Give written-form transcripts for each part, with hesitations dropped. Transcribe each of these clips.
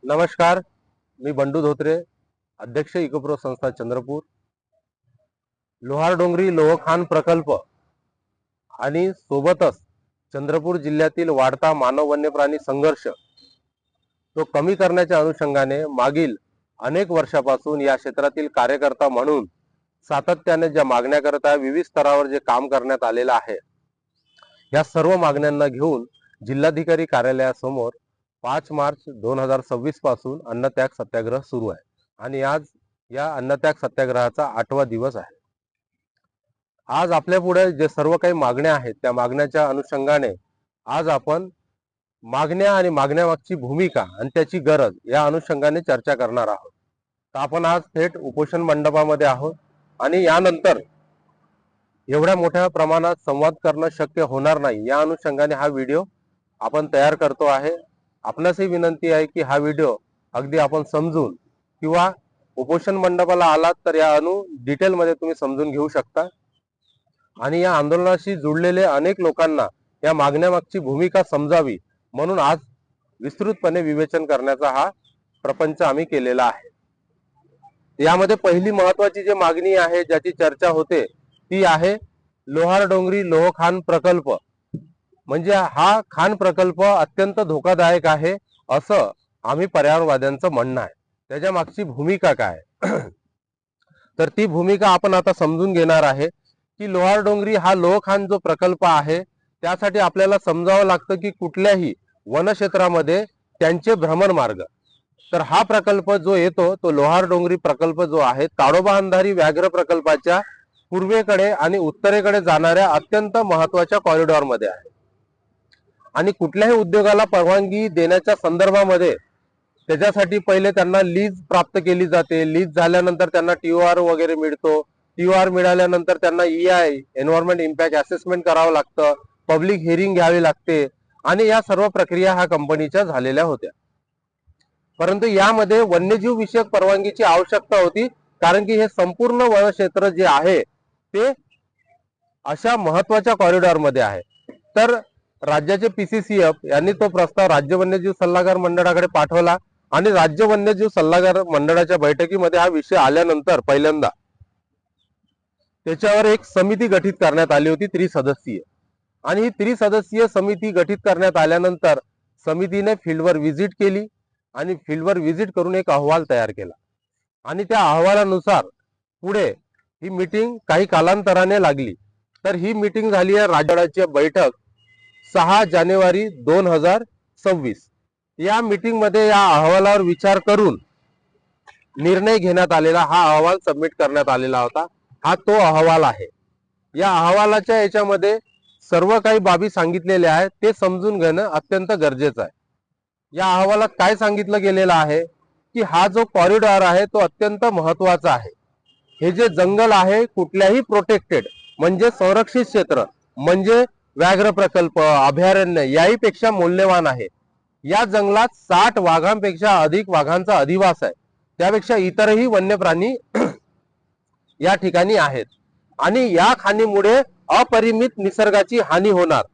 नमस्कार, मी बंडू धोत्रे, अध्यक्ष इकोप्रो संस्था चंद्रपूर. लोहार डोंगरी लोहखान प्रकल्प आणि सोबतच चंद्रपूर जिल्ह्यातील वाढता मानव वन्यप्राणी संघर्ष तो कमी करण्याच्या अनुषंगाने मागील अनेक वर्षापासून या क्षेत्रातील कार्यकर्ता म्हणून सातत्याने ज्या मागण्या करत आहे, विविध स्तरावर जे काम करण्यात आलेलं आहे, या सर्व मागण्यांना घेऊन जिल्हाधिकारी कार्यालयासमोर 5 मार्च 2026 पासून अन्नत्याग सत्याग्रह सुरू आहे आणि आज या अन्नत्याग सत्याग्रहाचा 8वा दिवस आहे. आज आपल्या पुढे जे सर्व काही मागण्या आहेत त्या मागण्याच्या अनुषंगाने आज आपण मागण्या आणि मागण्यामागची भूमिका आणि त्याची गरज या अनुषंगाने चर्चा करणार आहोत. तर आपण आज थेट उपोषण मंडपामध्ये आहोत आणि यानंतर एवढ्या मोठ्या प्रमाणात संवाद करणं शक्य होणार नाही, या अनुषंगाने हा व्हिडिओ आपण तयार करतो आहे. आपणासही विनंती आहे की हा व्हिडिओ अगदी आपण समजून किंवा उपोषण मंडपाला आलात तर या डिटेलमध्ये तुम्ही समजून घेऊ शकता आणि या आंदोलनाशी जुळलेले अनेक लोकांना या मागण्यामागची भूमिका समजावी म्हणून आज विस्तृतपणे विवेचन करण्याचा हा प्रपंच आम्ही केलेला आहे. यामध्ये पहिली महत्वाची जी मागणी आहे, ज्याची चर्चा होते, ती आहे लोहार डोंगरी लोहखान प्रकल्प. म्हणजे हा खान प्रकल्प अत्यंत धोकादायक आहे असं आम्ही पर्यावरणवाद्यांचं म्हणणं आहे. त्याच्या मागची भूमिका काय तर ती भूमिका आपण आता समजून घेणार आहे की लोहार डोंगरी हा लोहखान जो प्रकल्प आहे त्यासाठी आपल्याला समजावं लागतं की कुठल्याही वनक्षेत्रामध्ये त्यांचे भ्रमण मार्ग. तर हा प्रकल्प जो येतो तो लोहार डोंगरी प्रकल्प जो आहे ताडोबा अंधारी व्याघ्र प्रकल्पाच्या पूर्वेकडे आणि उत्तरेकडे जाणाऱ्या अत्यंत महत्वाच्या कॉरिडॉर मध्ये आहे आणि कुठल्याही उद्योगाला परवानगी देण्याच्या संदर्भामध्ये त्याच्यासाठी पहिले त्यांना लीज प्राप्त केली जाते. लीज झाल्यानंतर त्यांना TOR वगैरे मिळतो. TOR मिळाल्यानंतर त्यांना EI एन्व्हायरमेंट इम्पॅक्ट असेसमेंट करावं लागतं, पब्लिक हिअरिंग घ्यावी लागते आणि या सर्व प्रक्रिया ह्या कंपनीच्या झालेल्या होत्या. परंतु यामध्ये वन्यजीव विषयक परवानगीची आवश्यकता होती, कारण की हे संपूर्ण वनक्षेत्र जे आहे ते अशा महत्वाच्या कॉरिडॉर मध्ये आहे. तर राज्याचे PCCF यांनी तो प्रस्ताव राज्य वन्यजीव सल्लागार मंडळाकडे पाठवला आणि राज्य वन्यजीव सल्लागार मंडळाच्या बैठकीमध्ये हा विषय आल्यानंतर पहिल्यांदा त्याच्यावर एक समिती गठीत करण्यात आली होती, त्रिसदस्यीय. आणि ही त्रिसदस्यीय समिती गठीत करण्यात आल्यानंतर समितीने फील्डवर व्हिजिट केली आणि फील्डवर व्हिजिट करून एक अहवाल तयार केला आणि त्या अहवालानुसार पुढे ही मीटिंग काही कालांतराने लागली. तर ही मीटिंग झाली आहे राज्याची बैठक 6 जानेवारी 2026. या मीटिंग मध्ये या अहवालावर विचार करून निर्णय घेण्यात आलेला, हा अहवाल सबमिट करण्यात आलेला होता. हा तो अहवाल आहे. या अहवालाच्या याच्यामध्ये सर्व काही बाबी सांगितलेल्या आहेत, ते समजून घेणं अत्यंत गरजेचं आहे. या अहवालात काय सांगितलं गेलेलं आहे की हा जो कॉरिडॉर आहे तो अत्यंत महत्वाचा आहे. हे जे जंगल आहे कुठल्याही प्रोटेक्टेड म्हणजे संरक्षित क्षेत्र म्हणजे व्याघ्र प्रकल्प अभयारण्य याही पेक्षा मौल्यवान आहे. या जंगलात 60 वाघांपेक्षा अधिक वाघांचा अधिवास आहे. त्यापेक्षा इतरही वन्य प्राणी या ठिकाणी आहेत आणि या खाणीमुळे अपरिमित निसर्गाची हानी होणार,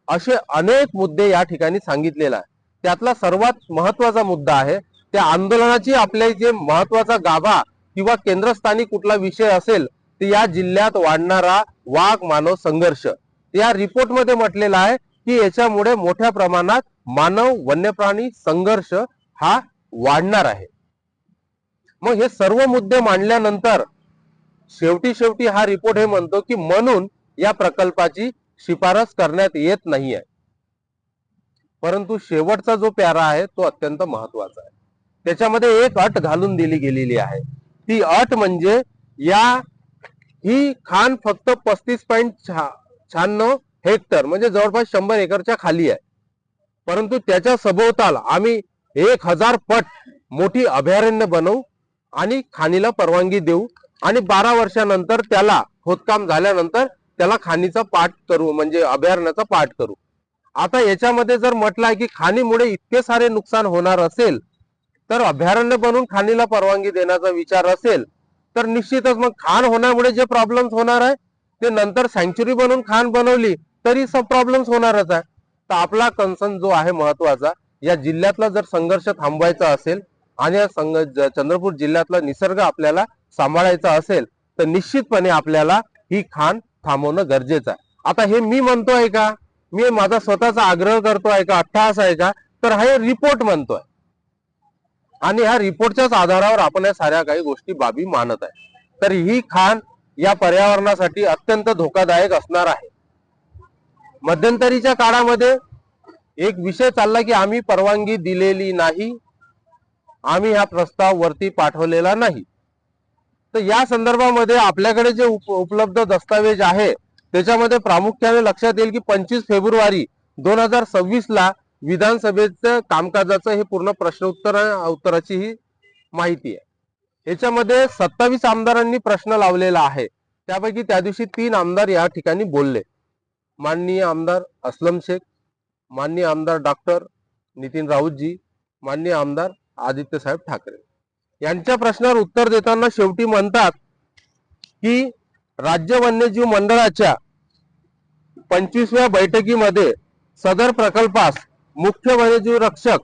असे अनेक मुद्दे या ठिकाणी सांगितलेला आहे. त्यातला सर्वात महत्वाचा मुद्दा आहे त्या आंदोलनाची आपल्या जे महत्वाचा गाभा किंवा केंद्रस्थानी कुठला विषय असेल तर या जिल्ह्यात वाढणारा वाघ मानव संघर्ष. या रिपोर्ट मध्ये म्हटलेलं आहे की याच्यामुळे मोठ्या प्रमाणात मानव वन्यप्राणी संघर्ष हा वाढणार आहे. मग हे सर्व मुद्दे मांडल्यानंतर शेवटी हा रिपोर्ट हे म्हणतो की म्हणून या प्रकल्पाची शिफारस करण्यात येत नाहीये. परंतु शेवटचा जो पॅरा आहे तो अत्यंत महत्वाचा आहे. त्याच्यामध्ये एक अट घालून दिली गेलेली आहे. ती अट म्हणजे ही खान फक्त 35.96 हेक्टर म्हणजे जवळपास 100 एकरच्या खाली आहे. परंतु त्याच्या सभोवताल आम्ही 1000 पट मोठी अभयारण्य बनवू आणि खाणीला परवानगी देऊ आणि 12 वर्षानंतर त्याला खोदकाम झाल्यानंतर त्याला खाणीचा पाठ करू म्हणजे अभयारण्याचा पाठ करू. आता याच्यामध्ये जर म्हटलं आहे की खाणीमुळे इतके सारे नुकसान होणार असेल तर अभयारण्य बनवून खाणीला परवानगी देण्याचा विचार असेल तर निश्चितच मग खाण होण्यामुळे जे प्रॉब्लेम्स होणार आहे ते नंतर सँच्युरी बनवून खाण बनवली तरी सब प्रॉब्लेम्स होणारच आहे. तर आपला कन्सर्न जो आहे महत्वाचा या जिल्ह्यातला जर संघर्ष थांबवायचा असेल आणि चंद्रपूर जिल्ह्यातला निसर्ग आपल्याला सांभाळायचा असेल तर निश्चितपणे आपल्याला ही खाण थांबवणं गरजेचं आहे. आता हे मी म्हणतोय का, मी माझा स्वतःचा आग्रह करतोय का, अट्टहास आहे का, तर हा रिपोर्ट म्हणतोय आणि ह्या रिपोर्टच्याच आधारावर आपण या साऱ्या काही गोष्टी बाबी मानत आहे. तर ही खाण या पर्यावरणासाठी अत्यंत धोकादायक असणार आहे. मध्यंतरीच्या काळामध्ये एक विषय चालला की आम्ही परवानगी दिलेली नाही, आम्ही हा प्रस्ताव वरती पाठवलेला नाही. तर या संदर्भामध्ये आपल्याकडे जे उपलब्ध दस्तावेज आहे त्याच्यामध्ये प्रामुख्याने लक्षात येईल की 25 फेब्रुवारी 2026 ला विधानसभेचं कामकाजाचं हे पूर्ण उत्तराची ही माहिती आहे. याच्यामध्ये 27 आमदारांनी प्रश्न लावलेला आहे. त्यापैकी त्या दिवशी 3 आमदार या ठिकाणी बोलले. माननीय आमदार अस्लम शेख, माननीय आमदार डॉक्टर नितीन राऊतजी, माननीय आमदार आदित्य साहेब ठाकरे. यांच्या प्रश्नावर उत्तर देताना शेवटी म्हणतात की राज्य वन्यजीव मंडळाच्या 25व्या बैठकीमध्ये सदर प्रकल्पास मुख्य वन्यजीव रक्षक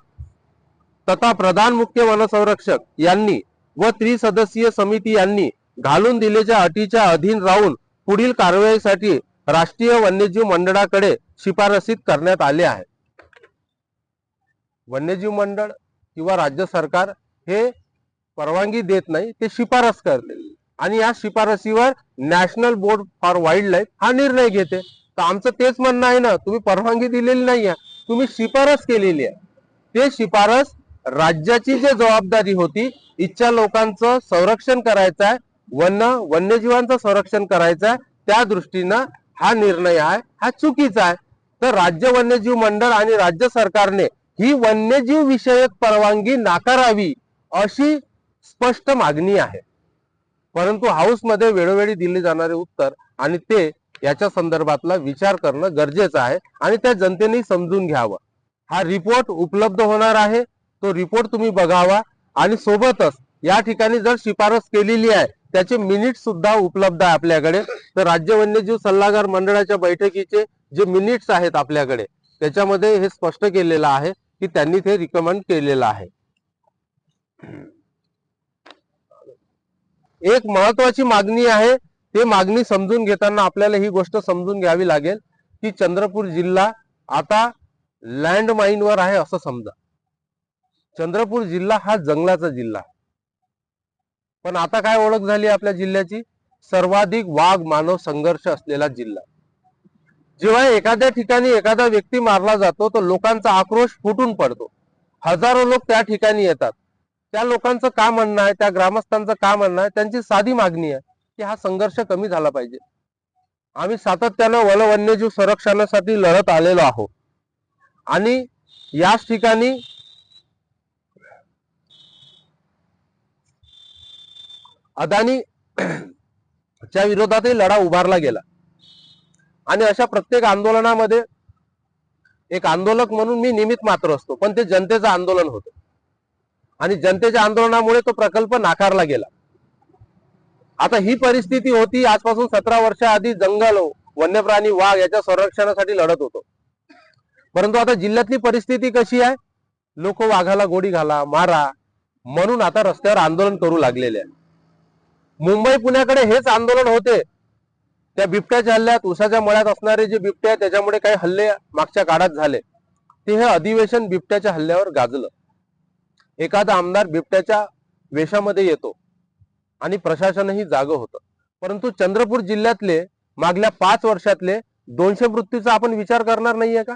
तथा प्रधान मुख्य वनसंरक्षक यांनी व त्रिसदस्यीय समिती यांनी घालून दिलेल्या अटीच्या अधीन राहून पुढील कारवाईसाठी राष्ट्रीय वन्यजीव मंडळाकडे शिफारसीत करण्यात आले आहे. वन्यजीव मंडळ किंवा राज्य सरकार हे परवानगी देत नाही, ते शिफारस करते आणि या शिफारसीवर national board for wild life हा निर्णय घेते. तर आमचं तेच म्हणणं आहे ना, तुम्ही परवानगी दिलेली नाही आहे, तुम्ही शिफारस केलेली आहे. ते शिफारस राज्याची जी जबाबदारी होती, इच्छा लोकांचं संरक्षण करायचं आहे, वन्यजीवांचं संरक्षण करायचं आहे, त्या दृष्टीनं हा निर्णय आहे, हा चुकीचा आहे. तर राज्य वन्यजीव मंडळ आणि राज्य सरकारने ही वन्यजीव विषयक परवानगी नाकारावी अशी स्पष्ट मागणी आहे. परंतु हाऊसमध्ये वेळोवेळी दिले जाणारे उत्तर आणि ते याच्या संदर्भातला विचार करणं गरजेचं आहे आणि त्या जनतेने समजून घ्यावं. हा रिपोर्ट उपलब्ध होणार आहे, तो रिपोर्ट तुम्ही बघावा आणि सोबतच या ठिकाणी जर शिफारस केलेली आहे त्याचे मिनिट्स सुद्धा उपलब्ध आहे आपल्याकडे. तर राज्य वन्यजीव सल्लागार मंडळाच्या बैठकीचे जे मिनिट्स आहेत आपल्याकडे त्याच्यामध्ये हे स्पष्ट केलेलं आहे की त्यांनी ते रिकमेंड केलेलं आहे. एक महत्वाची मागणी आहे, ते मागणी समजून घेताना आपल्याला ही गोष्ट समजून घ्यावी लागेल की चंद्रपूर जिल्हा आता लँडमाईन वर आहे असं समजा. चंद्रपूर जिल्हा हा जंगलाचा जिल्हा, पण आता काय ओळख झाली आपल्या जिल्ह्याची, सर्वाधिक वाघ मानव संघर्ष असलेला जिल्हा. जेव्हा एखाद्या ठिकाणी एखादा व्यक्ती मारला जातो तर लोकांचा आक्रोश फुटून पडतो, हजारो लोक त्या ठिकाणी येतात. त्या लोकांचं का म्हणणं आहे, त्या ग्रामस्थांचं का म्हणणं आहे, त्यांची साधी मागणी आहे की हा संघर्ष कमी झाला पाहिजे. आम्ही सातत्यानं वन्यजीव संरक्षणासाठी लढत आलेलो आहोत आणि याच ठिकाणी अदानी च्या विरोधातही लढा उभारला गेला आणि अशा प्रत्येक आंदोलनामध्ये एक आंदोलक म्हणून मी निमित्त मात्र असतो, पण ते जनतेचं आंदोलन होतं आणि जनतेच्या आंदोलनामुळे तो प्रकल्प नाकारला गेला. आता ही परिस्थिती होती, आजपासून 17 वर्षाआधी जंगल, वन्यप्राणी, वाघ याच्या संरक्षणासाठी लढत होतो. परंतु आता जिल्ह्यातली परिस्थिती कशी आहे, लोक वाघाला गोडी घाला, मारा म्हणून आता रस्त्यावर आंदोलन करू लागलेले आहे. मुंबई पुण्याकडे हेच आंदोलन होते. त्या बिबट्याच्या हल्ल्यात, उसाच्या मळ्यात असणारे जे बिबटे आहेत त्याच्यामुळे काही हल्ले मागच्या काळात झाले, ते हे अधिवेशन बिबट्याच्या हल्ल्यावर गाजलं. एखादा आमदार बिबट्याच्या वेशामध्ये येतो आणि प्रशासनही जागं होतं. परंतु चंद्रपूर जिल्ह्यातले मागल्या 5 वर्षातले 200 मृत्यूचा आपण विचार करणार नाहीये का?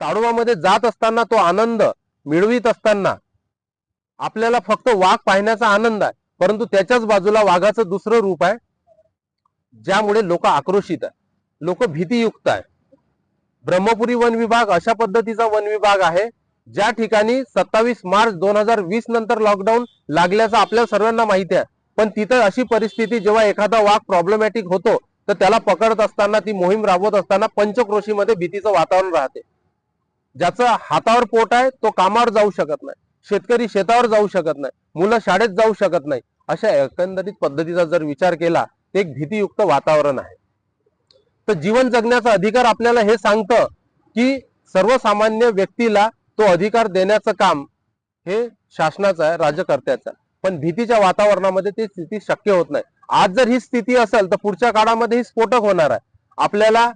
ताडोबामध्ये जात असताना तो आनंद मिळवित असताना आपल्याला फक्त वाघ पाहण्याचा आनंद आहे, परंतु त्याच्याच बाजूला वाघाचं दुसरं रूप आहे, ज्यामुळे लोक आक्रोशित आहे, लोक भीतीयुक्त आहे. ब्रह्मपुरी वन विभाग अशा पद्धतीचा वन विभाग आहे ज्या ठिकाणी 27 मार्च 2020 नंतर लॉकडाऊन लागल्याचं आपल्या सर्वांना माहिती आहे. पण तिथं अशी परिस्थिती, जेव्हा एखादा वाघ प्रॉब्लेमॅटिक होतो तर त्याला पकडत असताना, ती मोहीम राबवत असताना पंचक्रोशीमध्ये भीतीचं वातावरण राहते. ज्याचं हातावर पोट आहे तो कामावर जाऊ शकत नाही, शेतकरी शेतावर जाऊ शकत नाही, मुलं शाळेत जाऊ शकत नाही. अशा एकंदरीत पद्धतीचा जर विचार केला तर एक भीतीयुक्त वातावरण आहे. तर जीवन जगण्याचा अधिकार आपल्याला हे सांगतं की सर्वसामान्य व्यक्तीला तो अधिकार देण्याचं काम हे शासनाचं आहे, राज्यकर्त्याचं आहे. पण भीतीच्या वातावरणामध्ये ती स्थिती शक्य होत नाही. आज जर ही स्थिती असेल तर पुढच्या काळामध्ये ही स्फोटक होणार आहे. आपल्याला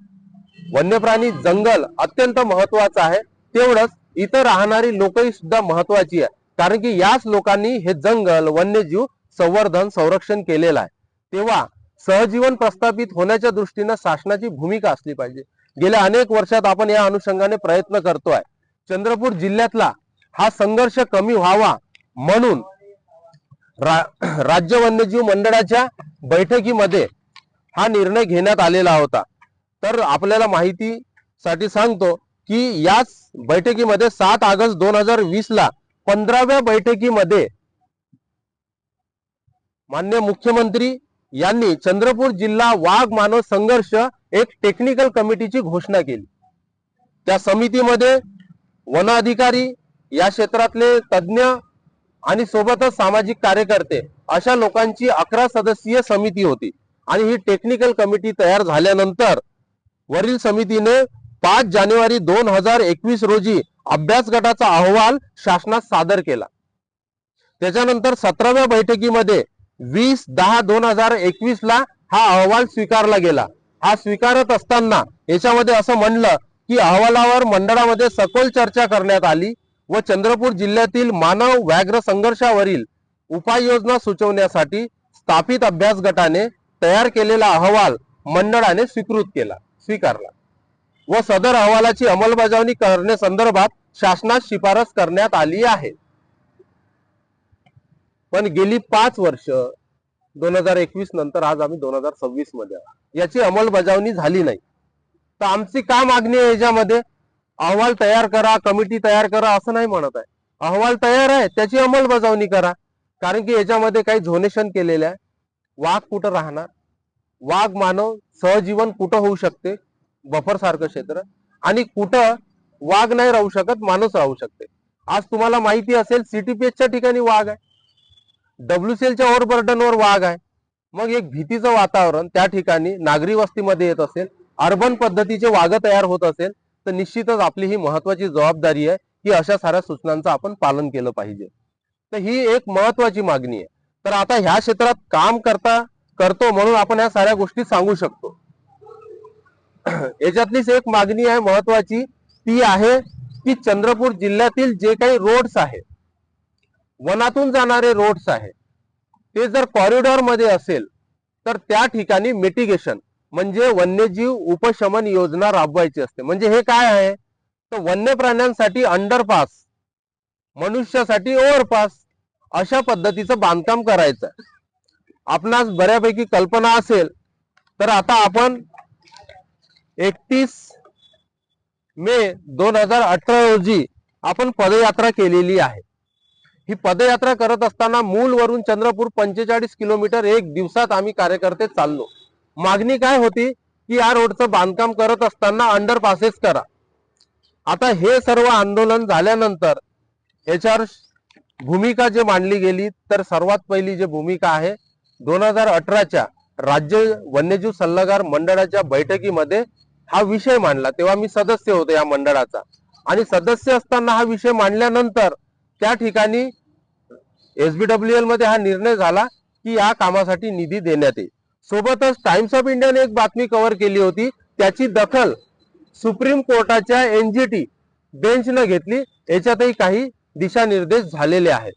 वन्यप्राणी जंगल अत्यंत महत्वाचं आहे, तेवढंच इथं राहणारी लोकही सुद्धा महत्वाची आहे. कारण की याच लोकांनी हे जंगल वन्यजीव संवर्धन संरक्षण केलेलं आहे. तेव्हा सहजीवन प्रस्थापित होण्याच्या दृष्टीनं शासनाची भूमिका असली पाहिजे. गेल्या अनेक वर्षात आपण या अनुषंगाने प्रयत्न करतोय. चंद्रपूर जिल्ह्यातला हा संघर्ष कमी व्हावा म्हणून राज्य वन्यजीव मंडळाच्या बैठकीमध्ये हा निर्णय घेण्यात आलेला होता. तर आपल्याला माहितीसाठी सांगतो की याच बैठकीमध्ये 7 ऑगस्ट 2020 ला 15व्या बैठकीमध्ये माननीय मुख्यमंत्री यांनी चंद्रपूर जिल्हा वाघ मानव संघर्ष एक टेक्निकल कमिटीची घोषणा केली. त्या समितीमध्ये वन अधिकारी, या क्षेत्रातले तज्ञ आणि सोबतच सामाजिक कार्यकर्ते अशा लोकांची 11 सदस्यीय समिती होती. आणि ही टेक्निकल कमिटी तयार झाल्यानंतर वरील समितीने 5 जानेवारी 2021 रोजी अभ्यास गटाचा अहवाल शासनास सादर केला. त्याच्यानंतर 17व्या बैठकीमध्ये 20/10/2021 ला हा अहवाल स्वीकारला गेला. हा स्वीकारत असताना याच्यामध्ये असं म्हणलं की अहवालावर मंडळामध्ये सखोल चर्चा करण्यात आली व चंद्रपूर जिल्ह्यातील मानव व्याघ्र संघर्षावरील उपाययोजना सुचवण्यासाठी स्थापित अभ्यास गटाने तयार केलेला अहवाल मंडळाने स्वीकारला व सदर अहवालाची अंमलबजावणी करण्यासंदर्भात शासनास शिफारस करण्यात आली आहे. पण गेली 5 वर्ष 2021 नंतर आज आम्ही 2026 मध्ये याची अंमलबजावणी झाली नाही. तर आमची काय मागणी आहे याच्यामध्ये? अहवाल तयार करा, कमिटी तयार करा असं नाही म्हणत आहे. अहवाल तयार आहे, त्याची अंमलबजावणी करा. कारण की याच्यामध्ये काही झोनेशन केलेलं आहे. वाघ कुठं राहणार, वाघ मानव सहजीवन कुठं होऊ शकते, बफर सारखं क्षेत्र, आणि कुठं वाघ नाही राहू शकत, माणूस राहू शकते. आज तुम्हाला माहिती असेल सीटीपीएचच्या ठिकाणी वाघ आहे, WCLच्या ओव्हरबर्डनवर वाघ आहे. मग एक भीतीचं वातावरण त्या ठिकाणी नागरी वस्तीमध्ये येत असेल, अर्बन पद्धतीचे वाघ तयार होत असेल, तर निश्चितच आपली ही महत्वाची जबाबदारी आहे की अशा साऱ्या सूचनांचं आपण पालन केलं पाहिजे. तर ही एक महत्वाची मागणी आहे. तर आता ह्या क्षेत्रात काम करतो म्हणून आपण या साऱ्या गोष्टी सांगू शकतो. याच्यातलीच एक मागणी आहे महत्वाची, ती आहे की चंद्रपूर जिल्ह्यातील जे काही रोड्स आहे, वनातून जाणारे रोड्स आहे, ते जर कॉरिडॉर मध्ये असेल तर त्या ठिकाणी मिटिगेशन म्हणजे वन्यजीव उपशमन योजना राबवायची असते. म्हणजे हे काय आहे, तर वन्य प्राण्यांसाठी अंडरपास, मनुष्यासाठी ओव्हरपास अशा पद्धतीचं बांधकाम करायचं. आपणास बऱ्यापैकी कल्पना असेल तर आता आपण 31 मे 2018 रोजी आपण पदयात्रा केलेली आहे. ही पदयात्रा करत असताना मूलवरून चंद्रपूर 45 किलोमीटर एक दिवसात आम्ही कार्यकर्ते चाललो. मागणी काय होती की या रोडचं बांधकाम करत असताना अंडरपासेस करा. आता हे सर्व आंदोलन झाल्यानंतर याच्यावर भूमिका जे मांडली गेली, तर सर्वात पहिली जी भूमिका आहे 2018च्या राज्य वन्यजीव सल्लागार मंडळाच्या बैठकीमध्ये हा विषय मांडला. तेव्हा मी सदस्य होतो या मंडळाचा, आणि सदस्य असताना हा विषय मांडल्यानंतर त्या ठिकाणी SBWL मध्ये हा निर्णय झाला की या कामासाठी निधी देण्यात येईल. सोबतच टाइम्स ऑफ इंडियाने एक बातमी कव्हर केली होती, त्याची दखल सुप्रीम कोर्टाच्या NGT बेंचने घेतली. याच्यातही काही दिशानिर्देश झालेले आहेत.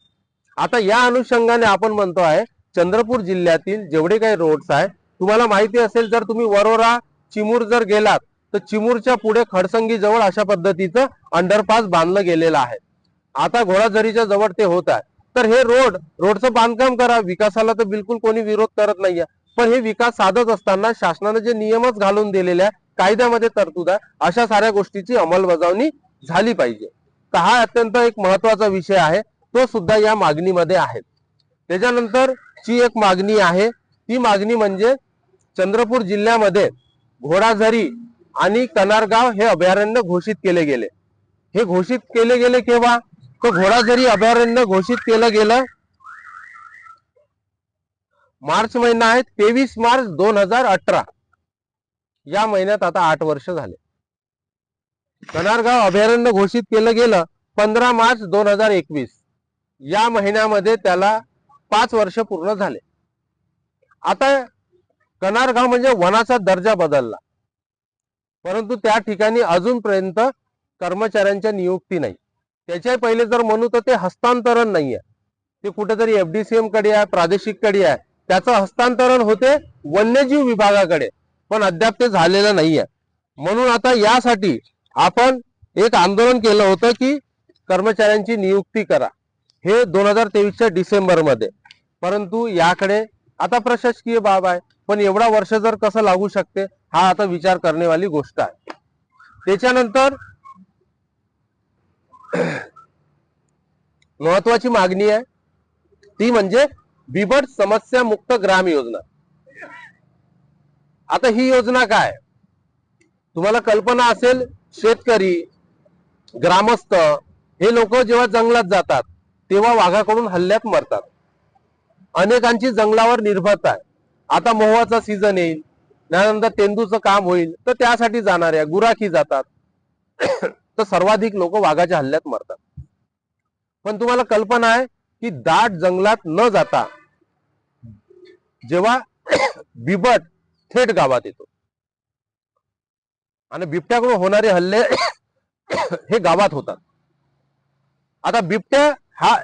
आता या अनुषंगाने आपण म्हणतो आहे चंद्रपूर जिल्ह्यातील जेवढे काही रोड्स आहेत, तुम्हाला माहिती असेल जर तुम्ही वरोरा चिमूर जर गेलात तर चिमूरच्या पुढे खडसंगी जवळ अशा पद्धतीचं अंडरपास बांधलं गेलेलं आहे. आता घोडाझरीच्या जवळ ते होत आहे. तर हे रोडचं बांधकाम करा, विकासाला तर बिलकुल कोणी विरोध करत नाहीये. पण हे विकास साधत असताना शासनाने जे नियमच घालून दिलेले आहे, कायद्यामध्ये तरतूद आहे, अशा साऱ्या गोष्टीची अंमलबजावणी झाली पाहिजे. तर हा अत्यंत एक महत्वाचा विषय आहे, तो सुद्धा या मागणीमध्ये आहे. त्याच्यानंतर ची एक मागणी आहे, ती मागणी म्हणजे चंद्रपूर जिल्ह्यामध्ये घोडाझरी आणि कनारगाव हे अभयारण्य घोषित केले गेले. हे घोषित केले गेले केव्हा, तर घोडाझरी अभयारण्य घोषित केलं गेलं मार्च महिना आहे, 23 मार्च 2018 या महिन्यात आता 8 वर्ष झाले. कनारगाव अभयारण्य घोषित केलं गेलं, 15 मार्च 2021 या महिन्यामध्ये त्याला 5 वर्ष पूर्ण झाले. आता कनारगाव म्हणजे वनाचा दर्जा बदलला, परंतु त्या ठिकाणी अजूनपर्यंत कर्मचाऱ्यांच्या नियुक्ती नाही. त्याच्या पहिले जर म्हणू तर ते हस्तांतरण नाहीये, ते कुठेतरी FDCM कडे आहे, प्रादेशिक कडे आहे. त्याचं हस्तांतरण होते वन्यजीव विभागाकडे, पण अद्याप ते झालेलं नाहीये. म्हणून आता यासाठी आपण एक आंदोलन केलं होतं की कर्मचाऱ्यांची नियुक्ती करा, हे 2023च्या डिसेंबरमध्ये. परंतु याकडे आता प्रशासकीय बाब आहे, पण एवढा वर्ष जर कसं लागू शकते, हा आता विचार करण्यावाली गोष्ट आहे. त्याच्यानंतर महत्वाची मागणी आहे ती म्हणजे बिबट समस्या मुक्त ग्राम योजना. आता ही योजना काय, तुम्हाला कल्पना असेल, शेतकरी, ग्रामस्थ हे लोक जेव्हा जंगलात जातात तेव्हा वाघाकडून हल्ल्यात मरतात. अनेकांची जंगलावर निर्भरता आहे. आता मोहाचा सीझन येईल, त्यानंतर तेंदूचं काम होईल, तर त्यासाठी जाणाऱ्या गुराखी जातात, तर सर्वाधिक लोक वाघाच्या हल्ल्यात मरतात. पण तुम्हाला कल्पना आहे की दाट जंगलात न जाता जेव्हा बिबट थेट गावात येतो आणि बिबट्याकडून होणारे हल्ले हे गावात होतात. आता बिबट्या हा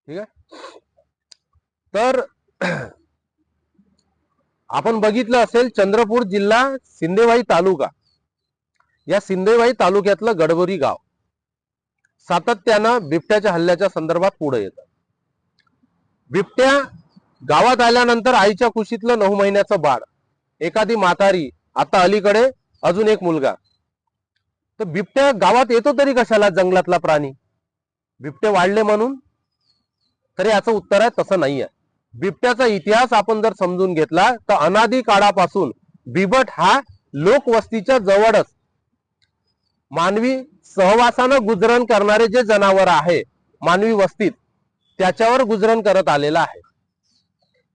ठीक आहे, तर आपण बघितलं असेल चंद्रपूर जिल्हा सिंदेवाही तालुका, या सिंदेवाही तालुक्यातलं गडबोरी गाव सातत्यानं बिबट्याच्या हल्ल्याच्या संदर्भात पुढे येतं. बिबट्या गावात आल्यानंतर आईच्या कुशीतलं 9 महिन्याचं बाळ, एखादी म्हातारी, आता अलीकडे अजून एक मुलगा, तर बिबट्या गावात येतो तरी कशाला? जंगलातला प्राणी बिबटे वाढले म्हणून? तर याचं उत्तर आहे तसं नाहीये. बिबट्याचा इतिहास आपण जर समजून घेतला तर अनादी काळापासून बिबट हा लोकवस्तीच्या जवळच मानवी सहवासानं गुजरण करणारे जे जनावर आहे मानवी वस्तीत, त्याच्यावर गुजरण करत आलेला आहे.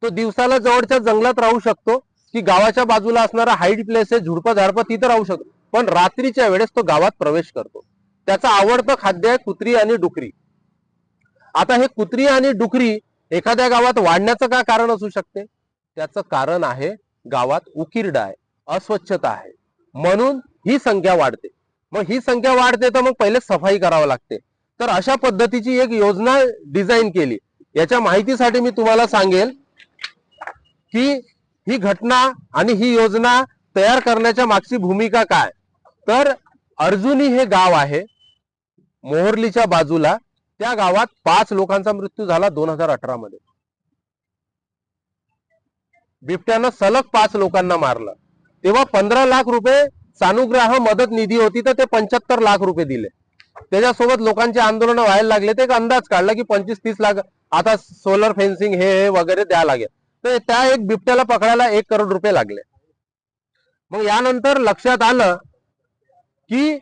तो दिवसाला जवळच्या जंगलात राहू शकतो की गावाच्या बाजूला असणारा हाईड प्लेस आहे, झुडपं झाडपं, तिथं राहू शकतो, पण रात्रीच्या वेळेस तो गावात प्रवेश करतो. त्याचं आवडतं खाद्य आहे कुत्री आणि डुकरी. आता हे कुत्री आणि डुकरी एखाद्या गावात वाढण्याचं काय कारण असू शकते? त्याचं कारण आहे गावात उकिरडा आहे, अस्वच्छता आहे, म्हणून ही संख्या वाढते. मग ही संख्या वाढते तर मग पहिले सफाई करावी लागते. तर अशा पद्धतीची एक योजना डिझाईन केली. याच्या माहितीसाठी मी तुम्हाला सांगेल की ही घटना आणि ही योजना तयार करण्याच्या मागची भूमिका काय. तर अर्जुनी हे गाव आहे मोहर्लीच्या बाजूला, त्या गावात 5 लोकांचा मृत्यू झाला 2018 मध्ये. बिबट्यानं सलग 5 लोकांना मारलं. तेव्हा 15 लाख रुपये सानुग्रह मदत निधी होती, तर ते 75 लाख रुपये दिले. त्याच्यासोबत लोकांचे आंदोलन व्हायला लागले. ते एक अंदाज काढला की 25-30 लाख आता सोलर फेन्सिंग हे वगैरे द्या लागेल. तर त्या एक बिबट्याला पकडायला 1 करोड रुपये लागले. मग यानंतर लक्षात आलं की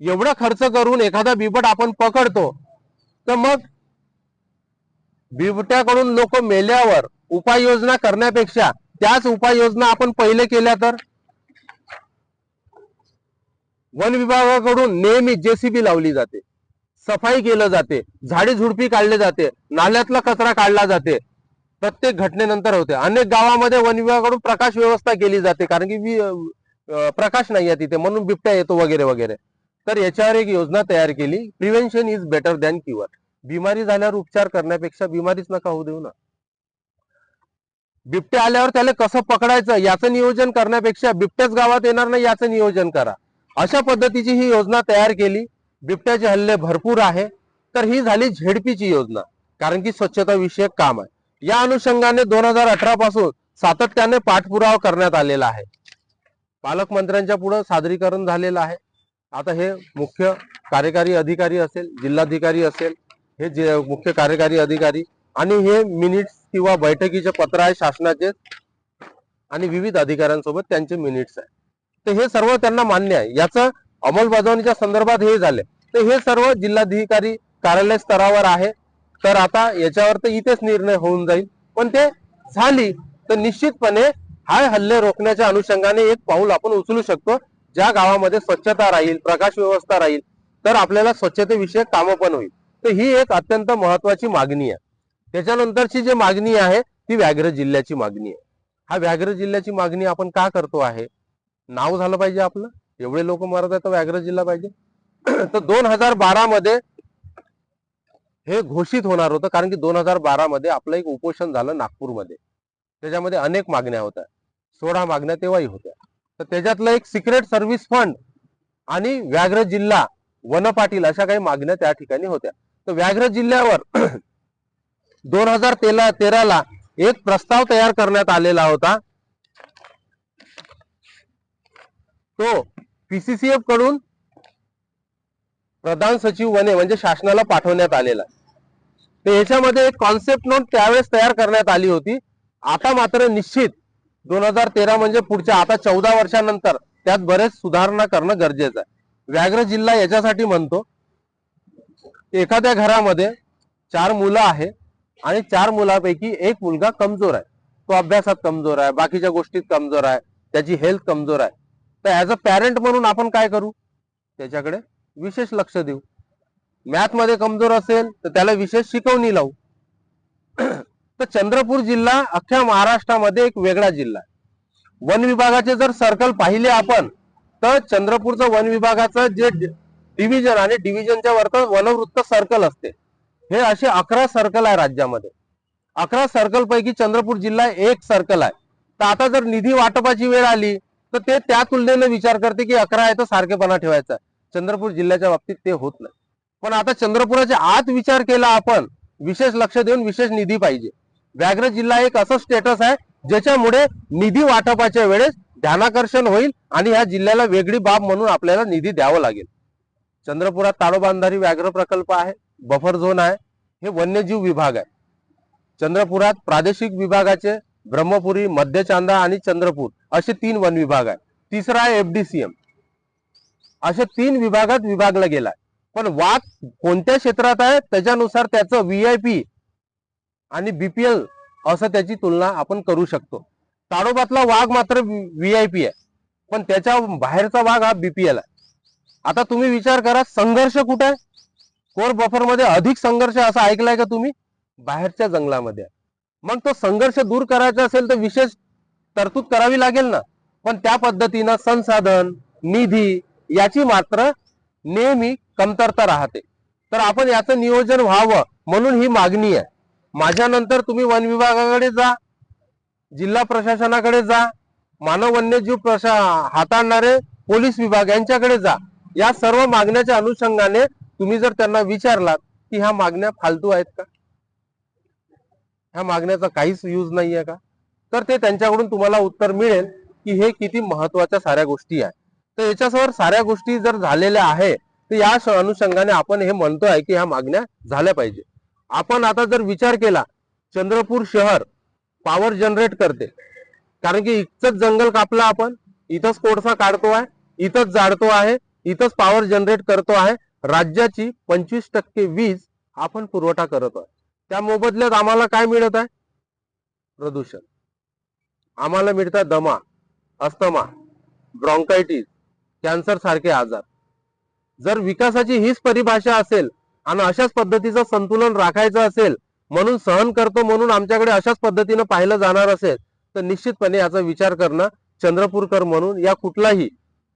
एवढा खर्च करून एखादा बिबट आपण पकडतो, तर मग बिबट्याकडून लोक मेल्यावर उपाययोजना करण्यापेक्षा त्याच उपाययोजना आपण पहिले केल्या तर. वन विभागाकडून नेहमी JCB लावली जाते, सफाई केलं जाते, झाडी झुडपी काढले जाते, नाल्यातला कचरा काढला जाते, प्रत्येक घटनेनंतर होते. अनेक गावामध्ये वन विभागाकडून प्रकाश व्यवस्था केली जाते, कारण की प्रकाश नाही आहे तिथे, म्हणून बिबट्या येतो वगैरे वगैरे. तर याच्यावर एक योजना तयार केली, prevention is better than cure. बिमारी झाल्यावर उपचार करण्यापेक्षा बिमारीच नका होऊ देऊ ना. बिबट्या आल्यावर त्याला कसं पकडायचं याचं नियोजन करण्यापेक्षा बिबट्याच गावात येणार नाही याचं नियोजन करा. अशा पद्धतीची ही योजना तयार केली. बिबट्याचे हल्ले भरपूर आहे, तर ही झाली झेडपीची योजना, कारण की स्वच्छता विषयक काम आहे. या अनुषंगाने 2018 पासून सातत्याने पाठपुरावा करण्यात आलेला आहे. पालकमंत्र्यांच्या पुढे सादरीकरण झालेलं आहे. आता हे मुख्य कार्यकारी अधिकारी असेल, जिल्हाधिकारी असेल, हे मुख्य कार्यकारी अधिकारी, आणि हे मिनिट्स किंवा बैठकीचे पत्र आहे शासनाचे, आणि विविध अधिकाऱ्यांसोबत त्यांचे मिनिट्स आहे. तर हे सर्व त्यांना मान्य आहे. याचं अंमलबजावणीच्या संदर्भात हे झाले, तर हे सर्व जिल्हाधिकारी कार्यालय स्तरावर आहे. तर आता याच्यावर तर इथेच निर्णय होऊन जाईल, पण ते झाली तर निश्चितपणे हा हल्ले रोखण्याच्या अनुषंगाने एक पाऊल आपण उचलू शकतो, ज्या गावामध्ये स्वच्छता राहील, प्रकाश व्यवस्था राहील, तर आपल्याला स्वच्छतेविषयक कामं पण होईल. तर ही एक अत्यंत महत्वाची मागणी आहे. त्याच्यानंतरची जी मागणी आहे ती व्याघ्र जिल्ह्याची मागणी आहे. हा व्याघ्र जिल्ह्याची मागणी आपण का करतो आहे? नाव झालं पाहिजे आपलं, एवढे लोक मरत आहेत तर व्याघ्र जिल्हा पाहिजे. तर 2012 मध्ये हे घोषित होणार होतं, कारण की 2012 मध्ये आपलं एक उपोषण झालं नागपूरमध्ये. त्याच्यामध्ये अनेक मागण्या होत्या, 16 मागण्या तेव्हाही होत्या. तर त्याच्यातलं एक सिक्रेट सर्व्हिस फंड आणि व्याघ्र जिल्हा, वनपाटील अशा काही मागण्या त्या ठिकाणी होत्या. तर व्याघ्र जिल्ह्यावर 2013 ला एक प्रस्ताव तयार करण्यात आलेला होता. तो पीसीसीएफ कडून प्रधान सचिव वने म्हणजे शासनाला पाठवण्यात आलेला. तर याच्यामध्ये एक कॉन्सेप्ट नोट त्यावेळेस तयार करण्यात आली होती. आता मात्र निश्चित 2013 म्हणजे पुढच्या आता 14 वर्षानंतर त्यात बरेच सुधारणा करणं गरजेचं आहे. व्याघ्र जिल्हा याच्यासाठी म्हणतो, एखाद्या घरामध्ये 4 मुलं आहे आणि 4 मुलांपैकी एक मुलगा कमजोर आहे, तो अभ्यासात कमजोर आहे, बाकीच्या गोष्टीत कमजोर आहे, त्याची हेल्थ कमजोर आहे. तर ऍज अ पॅरेंट म्हणून आपण काय करू? त्याच्याकडे विशेष लक्ष देऊ. मॅथ मध्ये कमजोर असेल तर त्याला विशेष शिकवणी लावू. तर चंद्रपूर जिल्हा अख्ख्या महाराष्ट्रामध्ये एक वेगळा जिल्हा आहे. वन विभागाचे जर सर्कल पाहिले आपण, तर चंद्रपूरचं वन विभागाचं जे डिव्हिजन आणि डिव्हिजनच्या वरती वनवृत्त सर्कल असते, हे असे 11 सर्कल आहे राज्यामध्ये. 11 सर्कल पैकी चंद्रपूर जिल्हा एक सर्कल आहे. तर आता जर निधी वाटपाची वेळ आली तर ते त्या तुलनेने विचार करते की 11 आहे तर सारखेपणा ठेवायचा. चंद्रपूर जिल्ह्याच्या बाबतीत ते होत नाही. पण आता चंद्रपुराच्या आत विचार केला आपण, विशेष लक्ष देऊन विशेष निधी पाहिजे. व्याघ्र जिल्हा एक असं स्टेटस आहे ज्याच्यामुळे निधी वाटपाच्या वेळेस ध्यानाकर्षण होईल आणि ह्या जिल्ह्याला वेगळी बाब म्हणून आपल्याला निधी द्यावा लागेल. चंद्रपुरात ताडोबांधारी व्याघ्र प्रकल्प आहे, बफर झोन आहे, हे वन्यजीव विभाग आहे. चंद्रपुरात प्रादेशिक विभागाचे ब्रह्मपुरी, मध्य चांदा आणि चंद्रपूर असे 3 वन विभाग आहे. तिसरा आहे एफडीसीएम. अशा 3 विभागात विभागला गेला. पण वाघ कोणत्या क्षेत्रात आहे त्याच्यानुसार त्याचं व्हीआयपी आणि बीपीएल असं त्याची तुलना आपण करू शकतो. ताडोबातला वाघ मात्र व्हीआयपी आहे, पण त्याच्या बाहेरचा वाघ हा बीपीएल आहे. आता तुम्ही विचार करा, संघर्ष कुठे आहे? कोर बफर मध्ये अधिक संघर्ष असं ऐकलंय का तुम्ही? बाहेरच्या जंगलामध्ये. मग तो संघर्ष दूर करायचा असेल तर विशेष तरतूद करावी लागेल ना. पण त्या पद्धतीनं संसाधन, निधी याची मात्र नेहमी कमतरता राहते. तर आपण याचं नियोजन व्हावं म्हणून ही मागणी आहे. माझ्यानंतर तुम्ही वन विभागाकडे जा, जिल्हा प्रशासनाकडे जा, मानव वन्यजीव हाताळणारे पोलीस विभाग यांच्याकडे जा. या सर्व मागण्याच्या अनुषंगाने तुम्ही जर त्यांना विचारलात की ह्या मागण्या फालतू आहेत का, ह्या मागण्याचा काहीच यूज नाहीये का, तर ते त्यांच्याकडून तुम्हाला उत्तर मिळेल की हे किती महत्वाच्या साऱ्या गोष्टी आहेत. तर याच्यासमोर साऱ्या गोष्टी जर झालेल्या आहे तर या अनुषंगाने आपण हे म्हणतोय की ह्या मागण्या झाल्या पाहिजे. आपण आता जर विचार केला, चंद्रपूर शहर पॉवर जनरेट करते, कारण की इथंच जंगल कापलं आपण, इथंच कोळसा काढतो आहे, इथंच जाळतो आहे, इथंच पॉवर जनरेट करतो आहे. राज्याची 25% वीज आपण पुरवठा करत आहे. त्या मोबदल्यात आम्हाला काय मिळत आहे? प्रदूषण. आम्हाला मिळतात दमा, अस्थमा, ब्रॉन्कायटिस, कॅन्सर सारखे आजार. जर विकासाची हीच परिभाषा असेल आणि अशाच पद्धतीचं संतुलन राखायचं असेल, म्हणून सहन करतो म्हणून आमच्याकडे अशाच पद्धतीनं पाहिलं जाणार असेल, तर निश्चितपणे याचा विचार करणं चंद्रपूरकर म्हणून या कुठलाही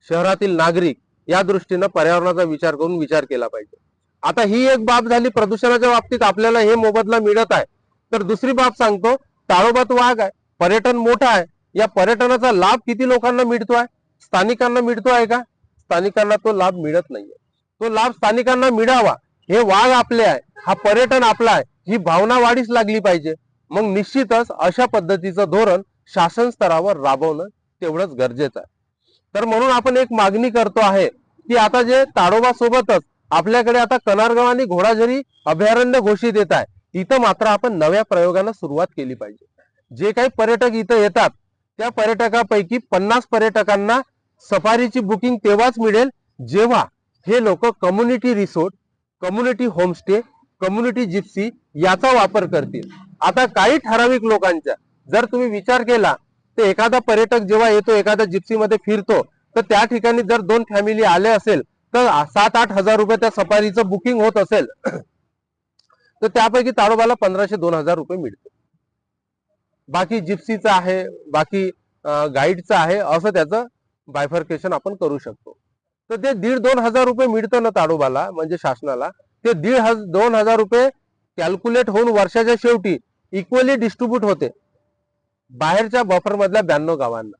शहरातील नागरिक या दृष्टीनं पर्यावरणाचा विचार करून विचार केला पाहिजे. आता ही एक बाब झाली, प्रदूषणाच्या बाबतीत आपल्याला हे मोबदला मिळत आहे. तर दुसरी बाब सांगतो, ताडोबात वाघ आहे, पर्यटन मोठं आहे. या पर्यटनाचा लाभ किती लोकांना मिळतोय? स्थानिकांना मिळतोय का? स्थानिकांना तो लाभ मिळत नाहीये. तो लाभ स्थानिकांना मिळावा, हे वाघ आपले आहे, हा पर्यटन आपला आहे, ही भावना वाढीस लागली पाहिजे. मग निश्चितच अशा पद्धतीचं धोरण शासन स्तरावर राबवणं तेवढंच गरजेचं आहे. तर म्हणून आपण एक मागणी करतो आहे की आता जे ताडोबा सोबतच आपल्याकडे आता कनारगाव आणि घोडाझरी अभयारण्य घोषित येत आहे, इथं मात्र आपण नव्या प्रयोगाने सुरुवात केली पाहिजे. जे काही पर्यटक इथं येतात त्या पर्यटकापैकी 50 पर्यटकांना सफारीची बुकिंग तेव्हाच मिळेल जेव्हा हे लोक community resort, community homestay, community Gypsy याचा वापर करतील. आता काही ठराविक लोकांच्या जर तुम्ही विचार केला तर एखादा पर्यटक जेव्हा येतो, एखाद्या जिप्सीमध्ये फिरतो, तर त्या ठिकाणी जर 2 फॅमिली आले असेल तर 7-8 हजार रुपये त्या सफारीचं बुकिंग होत असेल तर त्यापैकी ताडोबाला 1500-2000 रुपये मिळते. बाकी जिप्सीचं आहे, बाकी गाईडचं आहे, असं त्याचं बायफर्केशन आपण करू शकतो. तर ते 1,500-2 हजार रुपये मिळतं ना ताडोबाला, म्हणजे शासनाला, ते 1,500-2 हजार रुपये कॅल्क्युलेट होऊन वर्षाच्या शेवटी इक्वली डिस्ट्रीब्यूट होते बाहेरच्या बफर मधल्या 92 गावांना.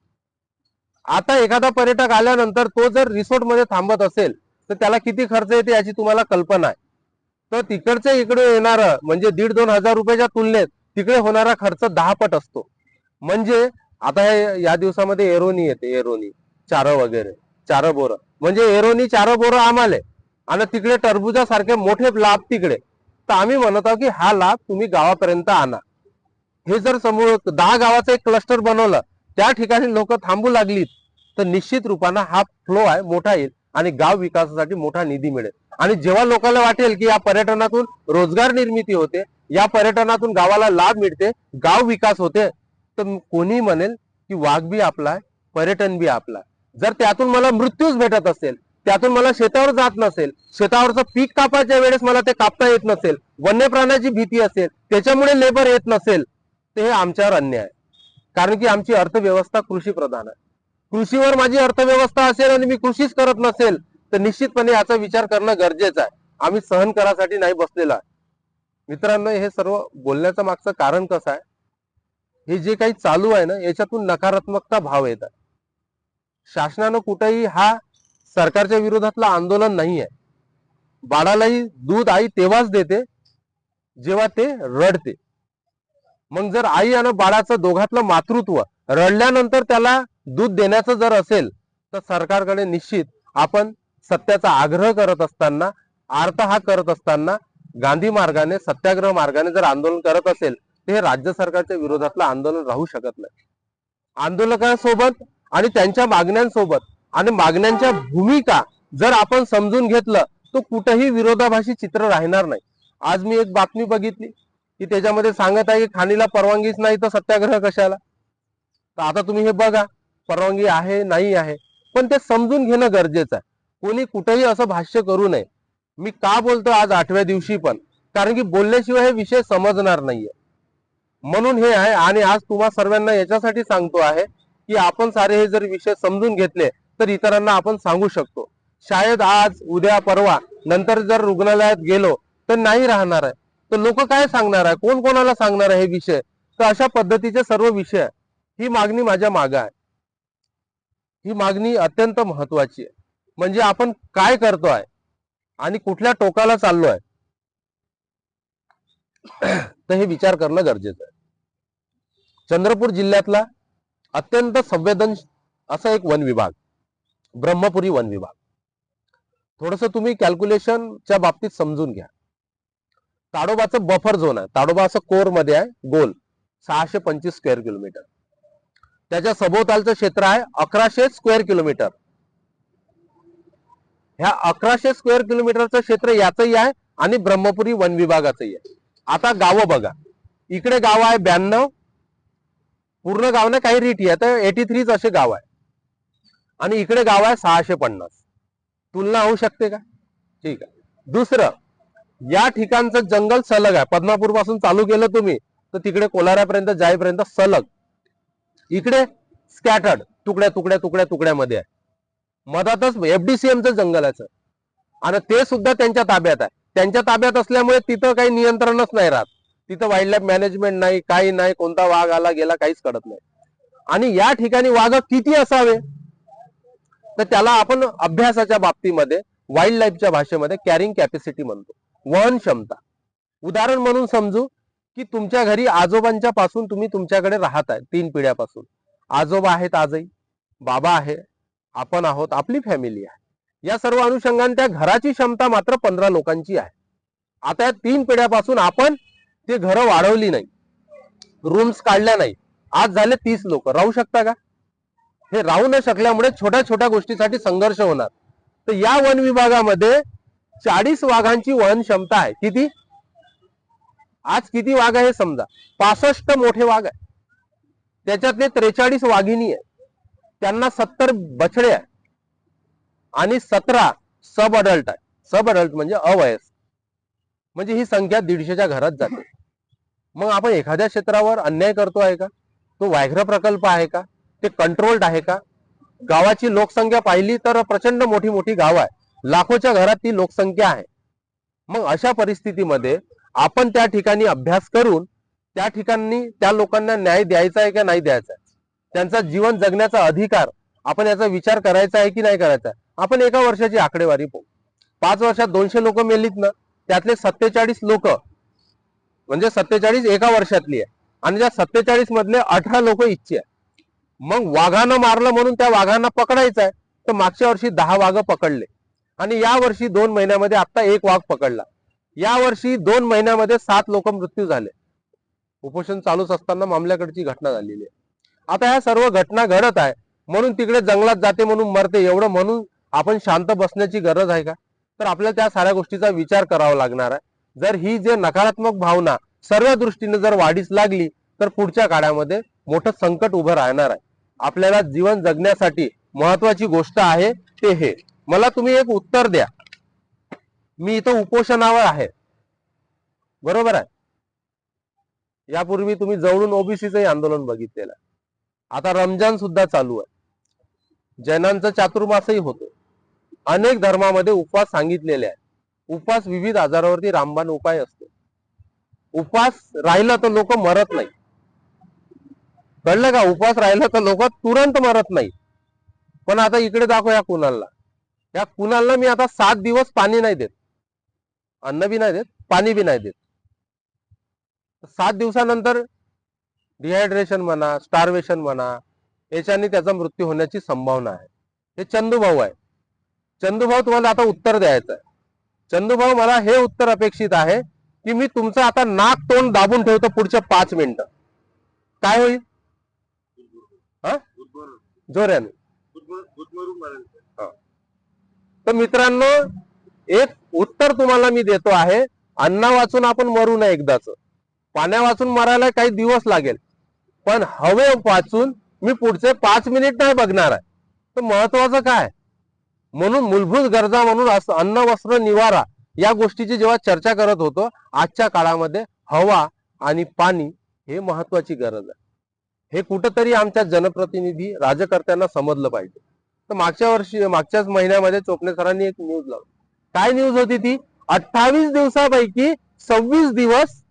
आता एखादा पर्यटक आल्यानंतर तो जर रिसॉर्ट मध्ये थांबत असेल तर त्याला किती खर्च येते याची तुम्हाला कल्पना आहे. तर तिकडचे इकडे येणार म्हणजे 1,500-2 हजार रुपयाच्या तुलनेत तिकडे होणारा खर्च 10 पट असतो. म्हणजे आता या दिवसामध्ये एरोनी येते, एरोनी चारं वगैरे, चारं बोरं, म्हणजे एरोनी चारं बोरं आम्हाला आणि तिकडे टरबुजा सारखे मोठे लाभ तिकडे. तर आम्ही म्हणत आहोत की हा लाभ तुम्ही गावापर्यंत आणा. हे जर समोर 10 गावाचं एक क्लस्टर बनवलं, त्या ठिकाणी लोक थांबू लागलीत तर निश्चित रूपानं हा फ्लो आहे मोठा येईल आणि गाव विकासासाठी मोठा निधी मिळेल. आणि जेव्हा लोकांना वाटेल की या पर्यटनातून रोजगार निर्मिती होते, या पर्यटनातून गावाला लाभ मिळते, गाव विकास होते, तर कोणी म्हणेल की वाघ बी आपला आहे, पर्यटन बी आपला आहे. जर त्यातून मला मृत्यूच भेटत असेल, त्यातून मला शेतावर जात नसेल, शेतावरचं पीक कापायच्या वेळेस मला ते कापता येत नसेल, वन्य प्राण्याची भीती असेल, त्याच्यामुळे लेबर येत नसेल, तर हे आमच्यावर अन्याय आहे. कारण की आमची अर्थव्यवस्था कृषी प्रधान आहे. कृषीवर माझी अर्थव्यवस्था असेल आणि मी कृषीच करत नसेल तर निश्चितपणे याचा विचार करणं गरजेचं आहे. आम्ही सहन करासाठी नाही बसलेलो आहे. मित्रांनो, हे सर्व बोलण्याचं मागचं कारण कसं आहे, हे जे काही चालू आहे ना, याच्यातून नकारात्मकता भाव येत आहे. शासनानं कुठेही हा सरकारच्या विरोधातलं आंदोलन नाही आहे. बाळालाही दूध आई तेव्हाच देते जेव्हा ते रडते. मग जर आई आणि बाळाचं दोघातलं मातृत्व रडल्यानंतर त्याला दूध देण्याचं जर असेल तर सरकारकडे निश्चित आपण सत्याचा आग्रह करत असताना, आर्तहा करत असताना, गांधी मार्गाने, सत्याग्रह मार्गाने जर आंदोलन करत असेल तर हे राज्य सरकारच्या विरोधातलं आंदोलन राहू शकत नाही. आंदोलकांसोबत आणि त्यांच्या मागण्यांसोबत आणि मागण्यांच्या भूमिका जर आपण समजून घेतलं तर कुठेही विरोधाभासी चित्र राहणार नाही. आज मी एक बातमी बघितली की त्याच्यामध्ये सांगत आहे की खाणीला परवानगीच नाही तर सत्याग्रह कशाला. तर आता तुम्ही हे बघा, परवानगी आहे नाही आहे, पण ते समजून घेणं गरजेचं आहे. कोणी कुठेही असं भाष्य करू नये. मी का बोलतो आज 8व्या दिवशी पण, कारण की बोलल्याशिवाय हे विषय समजणार नाहीये, म्हणून हे आहे. आणि आज तुम्हा सर्वांना याच्यासाठी सांगतो आहे की आपण सारे हे जर विषय समजून घेतले तर इतरांना आपण सांगू शकतो. शायद आज उद्या परवा नंतर जर रुग्णालयात गेलो तर नाही राहणार आहे, तर लोक काय सांगणार आहे, कोण कोणाला सांगणार आहे हे विषय. तर अशा पद्धतीचे सर्व विषय, ही मागणी माझ्या मागे आहे. ही मागणी अत्यंत महत्वाची आहे. म्हणजे आपण काय करतोय आणि कुठल्या टोकाला चाललोय तर हे विचार करणं गरजेचं आहे. चंद्रपूर जिल्ह्यातला अत्यंत संवेदनशील असा एक वन विभाग, ब्रह्मपुरी वन विभाग. थोडस तुम्ही कॅल्क्युलेशनच्या बाबतीत समजून घ्या. ताडोबाचं बफर झोन आहे. ताडोबा असं कोर मध्ये आहे, गोल 625 स्क्वेअर किलोमीटर. त्याच्या सभोवतालचं क्षेत्र आहे 1100 स्क्वेअर किलोमीटर. ह्या 1100 स्क्वेअर किलोमीटरचं क्षेत्र याचंही आहे आणि ब्रह्मपुरी वन विभागाचंही आहे. आता गावं बघा, इकडे गाव आहे 92, पूर्ण गाव ना काही रिटी आहे तर 83 असे गाव आहे, आणि इकडे गाव आहे 650. तुलना होऊ शकते का? ठीक आहे. दुसरं, या ठिकाणचं जंगल सलग आहे. पद्मापूर पासून चालू केलं तुम्ही तर तिकडे कोलाऱ्यापर्यंत जाईपर्यंत सलग. इकडे स्कॅटर्ड तुकड्या तुकड्या तुकड्या तुकड्यामध्ये आहे. मधातच FDCMचं जंगल आहे आणि ते सुद्धा त्यांच्या ताब्यात आहे. त्यांच्या ताब्यात असल्यामुळे तिथं काही नियंत्रणच नाही राहत. तिथं वाईल्ड लाईफ मॅनेजमेंट नाही, काही नाही, कोणता वाघ आला गेला काहीच कळत नाही. आणि या ठिकाणी वाघ किती असावे तर त्याला आपण अभ्यासाच्या बाबतीमध्ये वाईल्ड लाईफच्या भाषेमध्ये कॅरिंग कॅपॅसिटी म्हणतो, वहन क्षमता. उदाहरण म्हणून समजू की तुमच्या घरी आजोबांच्या पासून तुम्ही तुमच्याकडे राहत आहे 3 पिढ्यापासून. आजोबा आहेत, आजही बाबा आहे, आपण आहोत, आपली फॅमिली आहे. या सर्व अनुषंगाने त्या घराची क्षमता मात्र 15 लोकांची आहे. आता या 3 पिढ्यापासून आपण ते घरं वाढवली नाही, रूम्स काढल्या नाही, आज झाले 30 लोक. राहू शकता का? हे राहू न शकल्यामुळे छोट्या छोट्या गोष्टीसाठी संघर्ष होणार. तर या वन विभागामध्ये 40 वाघांची वहन क्षमता आहे. किती? आज किती वाघ आहे समजा, 65 मोठे वाघ आहे, त्याच्यातले 43 वाघिणी आहे, त्यांना 70 बछडे आहे. आणि 17 सब अडल्ट आहे. सब अडल्ट म्हणजे अवयस्क, म्हणजे ही संख्या 150च्या घरात जाते. मग आपण एखाद्या क्षेत्रावर अन्याय करतो आहे का? तो व्याघ्र प्रकल्प आहे का? ते कंट्रोल्ड आहे का? गावाची लोकसंख्या पाहिली तर प्रचंड मोठी मोठी गाव आहे, लाखोच्या घरात ती लोकसंख्या आहे. मग अशा परिस्थितीमध्ये आपण त्या ठिकाणी अभ्यास करून त्या ठिकाणी त्या लोकांना न्याय द्यायचा आहे का नाही द्यायचा, त्यांचा जीवन जगण्याचा अधिकार आपण याचा विचार करायचा आहे की नाही करायचा. आपण एका वर्षाची आकडेवारी पाहू. 5 वर्षात 200 लोक मेलीत ना, त्यातले 47 लोक म्हणजे 47 एका वर्षातली आहे, आणि त्या 47 मधले 18 लोक इच्छे आहे. मग वाघानं मारलं म्हणून त्या वाघांना पकडायचं आहे, तर मागच्या वर्षी 10 वाघ पकडले, आणि या वर्षी 2 महिन्यामध्ये आता 1 वाघ पकडला. या वर्षी 2 महिन्यामध्ये 7 लोक मृत्यू झाले. उपोषण चालूच असताना मामल्याकडची घटना झालेली आहे. आता ह्या सर्व घटना घडत आहे म्हणून तिकडे जंगलात जाते म्हणून मरते एवढं म्हणून आपण शांत बसण्याची गरज आहे का? तर आपल्याला त्या साऱ्या गोष्टीचा विचार करावा लागणार आहे. जर ही जे नकारात्मक भावना सर्व दृष्टीने जर वाढीस लागली तर पुढच्या काळामध्ये मोठं संकट उभं राहणार आहे. आपल्याला जीवन जगण्यासाठी महत्वाची गोष्ट आहे ते हे. मला तुम्ही एक उत्तर द्या. मी इथं उपोषणावर आहे, बरोबर आहे. यापूर्वी तुम्ही जवळून ओबीसीचंही आंदोलन बघितलेलं आहे. आता रमजान सुद्धा चालू आहे, जैनांचा चातुर्मासही होतो. अनेक धर्मामध्ये उपवास सांगितलेले आहे. उपवास विविध आजारावरती रामबाण उपाय असतो. उपवास राहिला तर लोक मरत नाही, कळलं का? उपवास राहिला तर लोक तुरंत मरत नाही. पण आता इकडे दाखव या कुणालला मी आता 7 दिवस पाणी नाही देत, अन्न बी नाही देत, पाणी बी नाही देत. 7 दिवसानंतर डिहायड्रेशन म्हणा, स्टार्वेशन म्हणा, याच्याने त्याचा मृत्यू होण्याची संभावना आहे. हे चंदूभाऊ आहे. चंदूभाऊ, तुम्हाला आता उत्तर द्यायचं आहे. चंदूभाऊ, मला हे उत्तर अपेक्षित आहे की मी तुमचं आता नाक तोंड दाबून ठेवतो पुढच्या 5 मिनिटं. काय होईल? जोऱ्याने. तर मित्रांनो, एक उत्तर तुम्हाला मी देतो आहे. अन्ना वाचून आपण मरू नये एकदाच. पाण्या वाचून मरायला काही दिवस लागेल, पण हवे वाचून मी पुढचे 5 मिनिट नाही बघणार आहे. तर महत्वाचं काय? म्हणून मूलभूत गरजा म्हणून अन्न, वस्त्र, निवारा या गोष्टीची जेव्हा चर्चा करत होतो, आजच्या काळामध्ये हवा आणि पाणी हे महत्वाची गरज आहे. हे कुठंतरी आमच्या जनप्रतिनिधी राजकर्त्यांना समजलं पाहिजे. तर मागच्याच महिन्यामध्ये चोपणे सरांनी एक न्यूज लावली. काय न्यूज होती ती? 28 दिवसापैकी 26 दिवस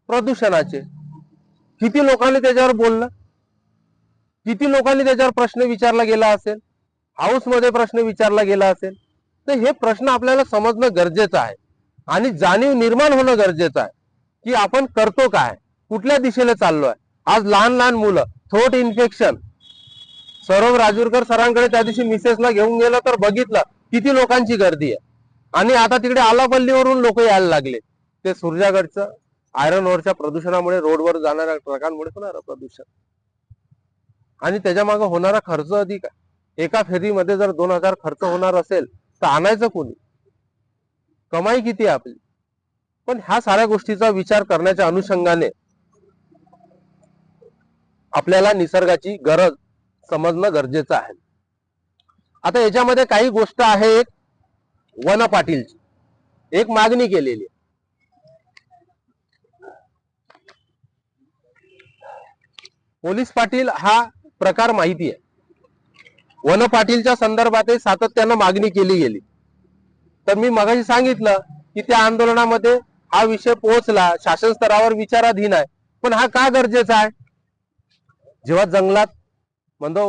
प्रदूषणाचे. किती लोकांनी त्याच्यावर बोललं? किती लोकांनी त्याच्यावर प्रश्न विचारला गेला असेल? हाऊस मध्ये प्रश्न विचारला गेला असेल? तर हे प्रश्न आपल्याला समजणं गरजेचं आहे आणि जाणीव निर्माण होणं गरजेचं आहे की आपण करतो काय, कुठल्या दिशेला चाललोय. आज लहान लहान मुलं थ्रोट इन्फेक्शन. सौरभ राजूरकर सरांकडे त्या दिवशी मिसेसला घेऊन गेलं तर बघितलं किती लोकांची गर्दी आहे. आणि आता तिकडे आलापल्लीवरून लोक यायला लागले. ते सुरजागडचं आयरन ओरच्या प्रदूषणामुळे, रोडवर जाणाऱ्या ट्रकांमुळे होणारं प्रदूषण आणि त्याच्या मागे होणारा खर्च अधिक आहे. एका फेरीमध्ये जर 2000 खर्च होणार असेल तर आणायचं कोणी? कमाई किती आहे आपली? पण ह्या साऱ्या गोष्टीचा विचार करण्याच्या अनुषंगाने आपल्याला निसर्गाची गरज समजणं गरजेचं आहे. आता याच्यामध्ये काही गोष्ट आहे. एक वन पाटीलची एक मागणी केलेली. पोलीस पाटील हा प्रकार माहिती आहे. वन पाटीलच्या संदर्भात सातत्यानं मागणी केली गेली. तर मी मगाशी सांगितलं की त्या आंदोलनामध्ये हा विषय पोहोचला, शासन स्तरावर विचाराधीन आहे. पण हा का गरजेचा आहे? जेव्हा जंगलात म्हणजे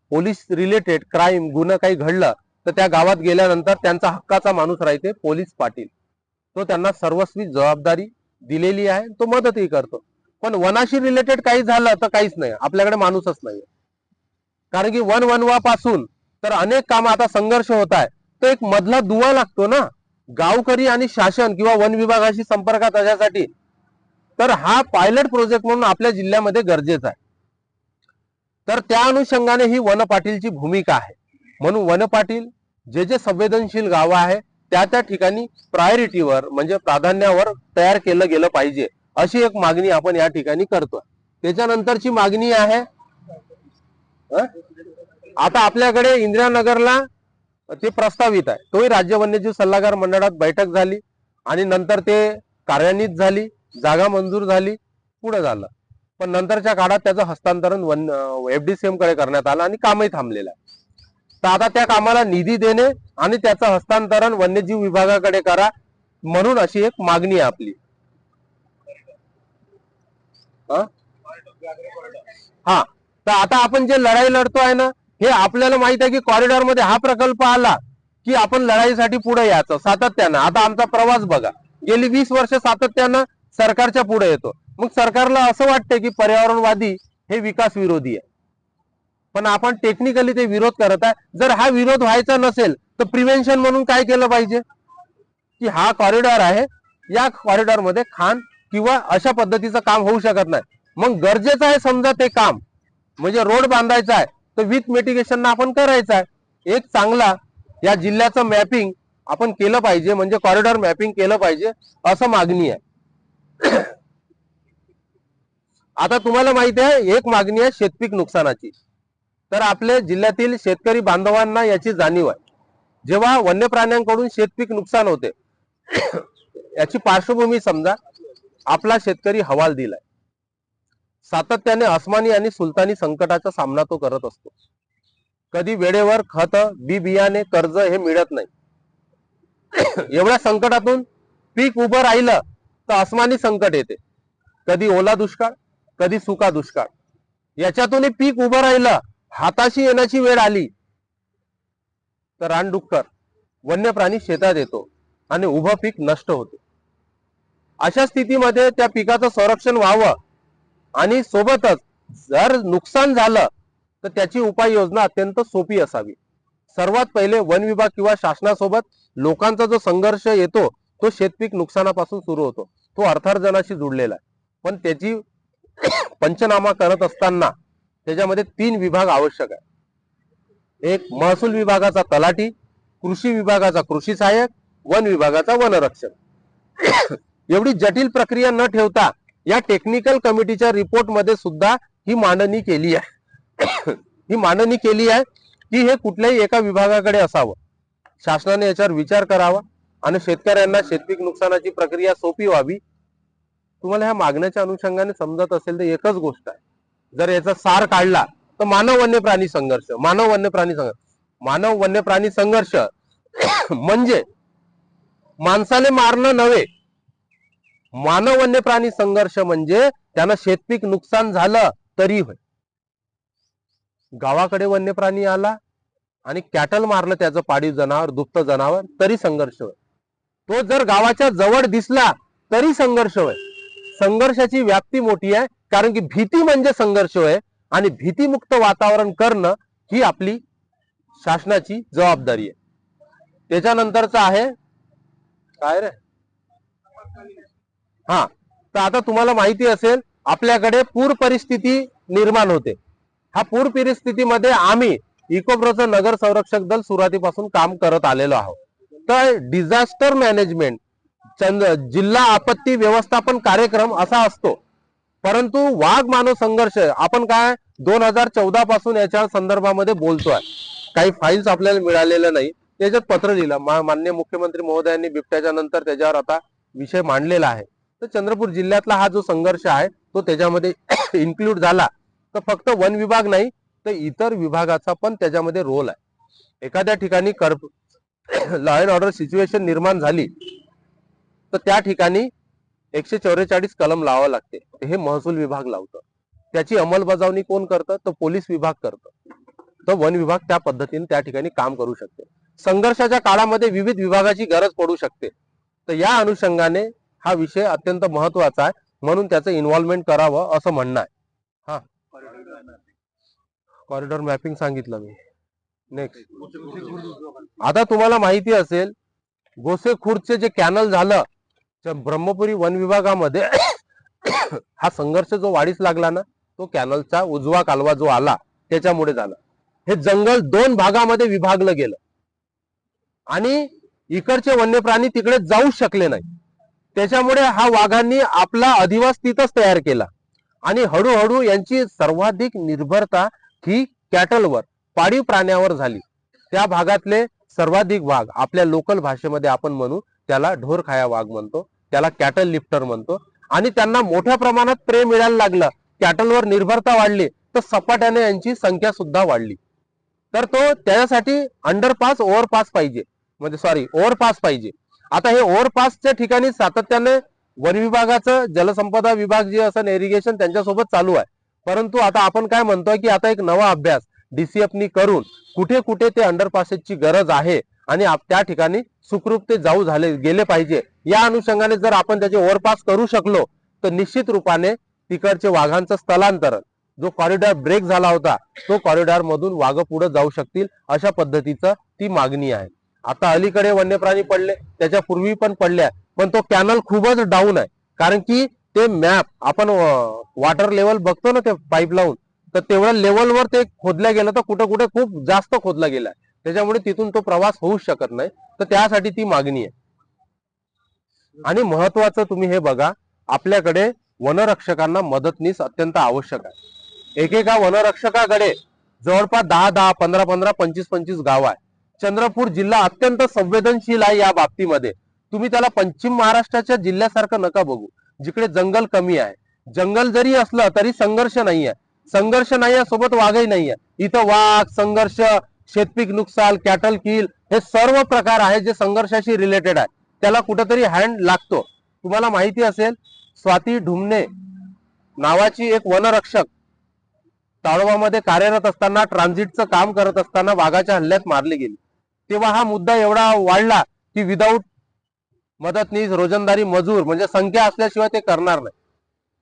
पोलीस रिलेटेड क्राईम, गुन्हा काही घडलं तर त्या गावात गेल्यानंतर त्यांचा हक्काचा माणूस राहते पोलीस पाटील. तो त्यांना सर्वस्वी जबाबदारी दिलेली आहे, तो मदतही करतो. पण वनाशी रिलेटेड काही झालं तर काहीच नाही, आपल्याकडे माणूसच नाही. कारण की वनवापासून तर अनेक काम आता संघर्ष होत आहे. तो एक मधला दुवा लागतो ना गावकरी आणि शासन किंवा वन विभागाशी संपर्कात असण्यासाठी. तर हा पायलट प्रोजेक्ट म्हणून आपल्या जिल्ह्यामध्ये गरजेचा आहे. तर त्या अनुषंगाने ही वन पाटीलची भूमिका आहे. म्हणून वन पाटील जे जे संवेदनशील गाव आहे त्या ठिकाणी प्रायोरिटीवर म्हणजे प्राधान्यावर तयार केलं गेलं पाहिजे, अशी एक मागणी आपण या ठिकाणी करतोय. त्याच्यानंतरची मागणी आहे, आता आपल्याकडे इंदिरानगरला ते प्रस्तावित आहे. तोही राज्य वन्यजीव सल्लागार मंडळात बैठक झाली आणि नंतर ते कार्यान्वित झाली, जागा मंजूर झाली, पुढे झालं. पण नंतरच्या काळात त्याचं हस्तांतरण FDCM कडे करण्यात आलं आणि कामही थांबलेलं आहे. तर आता त्या कामाला निधी देणे आणि त्याचं हस्तांतरण वन्यजीव विभागाकडे करा म्हणून अशी एक मागणी आहे आपली. हा, तर आता आपण जे लढाई लढतो आहे ना, हे आपल्याला माहित आहे की कॉरिडॉर मध्ये हा प्रकल्प आला की आपण लढाईसाठी पुढे यायचं सातत्यानं. आता आमचा प्रवास बघा, गेली 20 वर्ष सातत्यानं सरकारच्या पुढे येतो. मग सरकारला असं वाटतं की पर्यावरणवादी हे विकास विरोधी आहे, पण आपण टेक्निकली ते विरोध करत आहे. जर हा विरोध व्हायचा नसेल तर प्रिव्हेन्शन म्हणून काय केलं पाहिजे की हा कॉरिडॉर आहे, या कॉरिडॉर मध्ये खाण किंवा अशा पद्धतीचं काम होऊ शकत नाही. मग गरजेचं आहे समजा ते काम म्हणजे रोड बांधायचा आहे तर विथ मिटिगेशन आपण करायचं आहे. एक चांगला या जिल्ह्याचं मॅपिंग आपण केलं पाहिजे, म्हणजे कॉरिडॉर मॅपिंग केलं पाहिजे असं मागणी आहे. आता तुम्हाला माहिती आहे एक मागणी आहे शेतपीक नुकसानाची. तर आपल्या जिल्ह्यातील शेतकरी बांधवांना याची जाणीव आहे. जेव्हा वन्य प्राण्यांकडून शेतपीक नुकसान होते याची पार्श्वभूमी समजा, आपला शेतकरी हवाल दिलाय, सातत्याने अस्मानी आणि सुलतानी संकटाचा सामना तो करत असतो. कधी वेळेवर खत, बी बियाणे, कर्ज हे मिळत नाही. एवढ्या संकटातून पीक उभं राहिलं तर अस्मानी संकट येते. कधी ओला दुष्काळ, कधी सुका दुष्काळ. याच्यातून पीक उभं राहिलं, हाताशी येण्याची वेळ आली तर रानडुक्कर, वन्य प्राणी शेतात येतो आणि उभं पीक नष्ट होते. अशा स्थितीमध्ये त्या पिकाचं संरक्षण व्हावं आणि सोबतच जर नुकसान झालं तर त्याची उपाययोजना अत्यंत सोपी असावी. सर्वात पहिले वन विभाग किंवा शासनासोबत लोकांचा जो संघर्ष येतो तो शेतपीक नुकसानापासून सुरू होतो. तो अर्थार्जनाशी जुडलेला आहे. पण त्याची पंचनामा करत असताना त्याच्यामध्ये 3 विभाग आवश्यक आहे. एक महसूल विभागाचा तलाठी, कृषी विभागाचा कृषी सहाय्यक, वन विभागाचा वनरक्षक. एवढी जटिल प्रक्रिया न ठेवता या टेक्निकल कमिटीच्या रिपोर्ट मध्ये सुद्धा ही मांडणी केली आहे. ही मांडणी केली आहे की हे कुठल्याही एका विभागाकडे असावं. शासनाने याच्यावर विचार करावा आणि शेतकऱ्यांना शेतपीक नुकसानाची प्रक्रिया सोपी व्हावी. तुम्हाला ह्या मागण्याच्या अनुषंगाने समजत असेल तर एकच गोष्ट आहे, जर याचा सार काढला तर मानव वन्य प्राणी संघर्ष, मानव वन्य प्राणी संघर्ष, मानव वन्य प्राणी संघर्ष म्हणजे माणसाले मारणं नव्हे. मानव वन्य प्राणी संघर्ष म्हणजे त्यांना शेतपीक नुकसान झालं तरी होय. गावाकडे वन्य प्राणी आला आणि कॅटल मारलं त्याचं पाळीव जनावर, दुभतं जनावर, तरी संघर्ष होय. तो जर गावाच्या जवळ दिसला तरी संघर्ष होय. संघर्षाची व्याप्ती मोठी आहे, कारण की भीती म्हणजे संघर्ष होय आणि भीतीमुक्त वातावरण करणं ही आपली शासनाची जबाबदारी आहे. त्याच्यानंतरचं आहे काय रे, हा, तर आता तुम्हाला माहिती असेल आपल्याकडे पूर परिस्थिती निर्माण होते. हा पूर परिस्थितीमध्ये आम्ही इकोप्रोचं नगर संरक्षक दल सुरुवातीपासून काम करत आलेलो आहोत. तर डिझास्टर मॅनेजमेंट, जिल्हा आपत्ती व्यवस्थापन कार्यक्रम असा असतो. परंतु वाघ मानव संघर्ष आपण काय 2014 पासून याच्या संदर्भामध्ये बोलतोय. काही फाईल्स आपल्याला मिळालेल्या नाही. त्याच्यात पत्र लिहिलं माननीय मुख्यमंत्री महोदयांनी बिबट्याच्या नंतर त्याच्यावर आता विषय मांडलेला आहे. तर चंद्रपूर जिल्ह्यातला हा जो संघर्ष आहे तो त्याच्यामध्ये इन्क्लूड झाला. तर फक्त वन विभाग नाही तर इतर विभागाचा पण त्याच्यामध्ये रोल आहे. एखाद्या ठिकाणी लॉ अँड ऑर्डर सिच्युएशन निर्माण झाली तर त्या ठिकाणी 144 कलम लावावं लागते. हे महसूल विभाग लावतं. त्याची अंमलबजावणी कोण करतं तर पोलीस विभाग करतं. तर वन विभाग त्या पद्धतीने त्या ठिकाणी काम करू शकते. संघर्षाच्या काळामध्ये विविध विभागाची गरज पडू शकते. तर या अनुषंगाने हा विषय अत्यंत महत्वाचा आहे, म्हणून त्याचं इन्व्हॉल्वमेंट करावं असं म्हणणं आहे. हा, कॉरिडॉर मॅपिंग सांगितलं मी. नेक्स्ट, आता तुम्हाला माहिती असेल गोसेखुर्दचे जे कॅनल झालं ब्रह्मपुरी वन विभागामध्ये हा संघर्ष जो वाढीस लागला ना, तो कॅनलचा उजवा कालवा जो आला त्याच्यामुळे झाला. हे जंगल 2 भागामध्ये विभागलं गेलं आणि इकडचे वन्य प्राणी तिकडे जाऊ शकले नाही. त्याच्यामुळे हा वाघांनी आपला अधिवास तिथंच तयार केला आणि हळूहळू यांची सर्वाधिक निर्भरता ही कॅटलवर, पाळीव प्राण्यावर झाली. त्या भागातले सर्वाधिक भाग आपल्या लोकल भाषेमध्ये आपण म्हणू त्याला ढोरखाया वाघ म्हणतो, त्याला कॅटल लिफ्टर म्हणतो. आणि त्यांना मोठ्या प्रमाणात प्रे मिळायला लागलं, कॅटलवर निर्भरता वाढली, तर सपाट्याने यांची संख्या सुद्धा वाढली. तर तो त्याच्यासाठी अंडरपास ओव्हरपास पाहिजे, म्हणजे सॉरी ओव्हरपास पाहिजे. आता हे ओव्हरपासच्या ठिकाणी सातत्याने वन विभागाचं, जलसंपदा विभाग जे असं इरिगेशन त्यांच्यासोबत चालू आहे. परंतु आता आपण काय म्हणतोय की आता एक नवा अभ्यास डीसीएफनी करून कुठे कुठे ते अंडरपासेसची गरज आहे आणि त्या ठिकाणी सुखरूप ते जाऊ झाले गेले पाहिजे. या अनुषंगाने जर आपण त्याचे ओव्हरपास करू शकलो तर निश्चित रूपाने तिकडचे वाघांचं स्थलांतरण, जो कॉरिडॉर ब्रेक झाला होता, तो कॉरिडॉर मधून वाघ पुढे जाऊ शकतील, अशा पद्धतीचं ती मागणी आहे. आता अलीकडे वन्यप्राणी पडले, त्याच्या पूर्वी पण पडल्या, पण तो कॅनल खूपच डाऊन आहे. कारण की ते मॅप आपण वॉटर लेवल बघतो ना, ते पाईप लावून, तर तेवढ्या लेवलवर ते खोदल्या गेलं, तर कुठे कुठे खूप जास्त खोदला गेलाय. त्याच्यामुळे तिथून तो प्रवास होऊ शकत नाही. तर त्यासाठी ती मागणी आहे. आणि महत्वाचं तुम्ही हे बघा, आपल्याकडे वनरक्षकांना मदतनीस अत्यंत आवश्यक आहे. एकेका वनरक्षकाकडे जवळपास 10-10, 15-15, 25-25 गाव आहे. चंद्रपूर जिल्हा अत्यंत संवेदनशील आहे या बाबतीमध्ये. तुम्ही त्याला पश्चिम महाराष्ट्राच्या जिल्ह्यासारखं नका बघू, जिकडे जंगल कमी आहे. जंगल जरी असलं तरी संघर्ष नाहीये, संघर्ष नाहीये सोबत वाघही नाहीये. इथं वाघ, संघर्ष, शेतपीक नुकसान, कॅटल किल, हे सर्व प्रकार आहेत जे संघर्षाशी रिलेटेड आहे. त्याला कुठेतरी हँड लागतो. तुम्हाला माहिती असेल, स्वाती ढुमणे नावाची एक वनरक्षक ताडोबामध्ये कार्यरत असताना, ट्रान्झिटचं काम करत असताना वाघाच्या हल्ल्यात मारली गेली. तेव्हा हा मुद्दा एवढा वाढला की विदाऊट मदतनीस, रोजंदारी मजूर, म्हणजे संख्या असल्याशिवाय ते करणार नाही.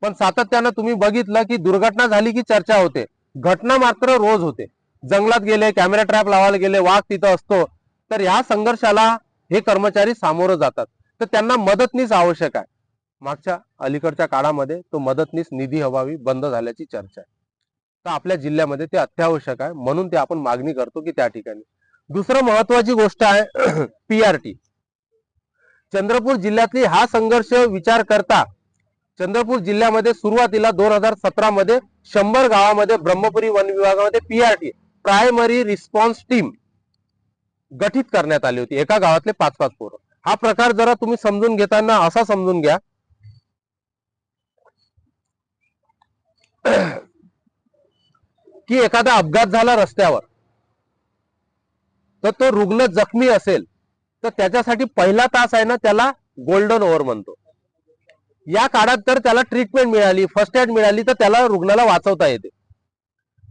पण सातत्यानं तुम्ही बघितलं की दुर्घटना झाली की चर्चा होते, घटना मात्र रोज होते. जंगलात गेले, कॅमेरा ट्रॅप लावायला गेले, वाघ तिथं असतो. तर या संघर्षाला हे कर्मचारी सामोरं जातात. तर त्यांना मदतनीस आवश्यक आहे. मागच्या अलीकडच्या काळामध्ये तो मदतनीस निधी हवावी बंद झाल्याची चर्चा आहे. तर आपल्या जिल्ह्यामध्ये ते अत्यावश्यक आहे, म्हणून ते आपण मागणी करतो की त्या ठिकाणी. दुसरं महत्वाची गोष्ट आहे पीआरटी. चंद्रपूर जिल्ह्यातली हा संघर्ष विचार करता चंद्रपूर जिल्ह्यामध्ये सुरुवातीला 2017 मध्ये 100 गावामध्ये ब्रह्मपुरी वन विभागामध्ये पीआरटी, प्रायमरी रिस्पॉन्स टीम, गठीत करण्यात आली होती. एका गावातले 5-5 पोरं. हा प्रकार जरा तुम्ही समजून घेताना असा समजून घ्या की एखादा अपघात झाला रस्त्यावर, तर तो रुग्ण जखमी असेल तर त्याच्यासाठी पहिला तास आहे ना, त्याला गोल्डन ओव्हर म्हणतो. या काळात तर त्याला ट्रीटमेंट मिळाली, फर्स्ट एड मिळाली, तर त्याला रुग्णाला वाचवता येते.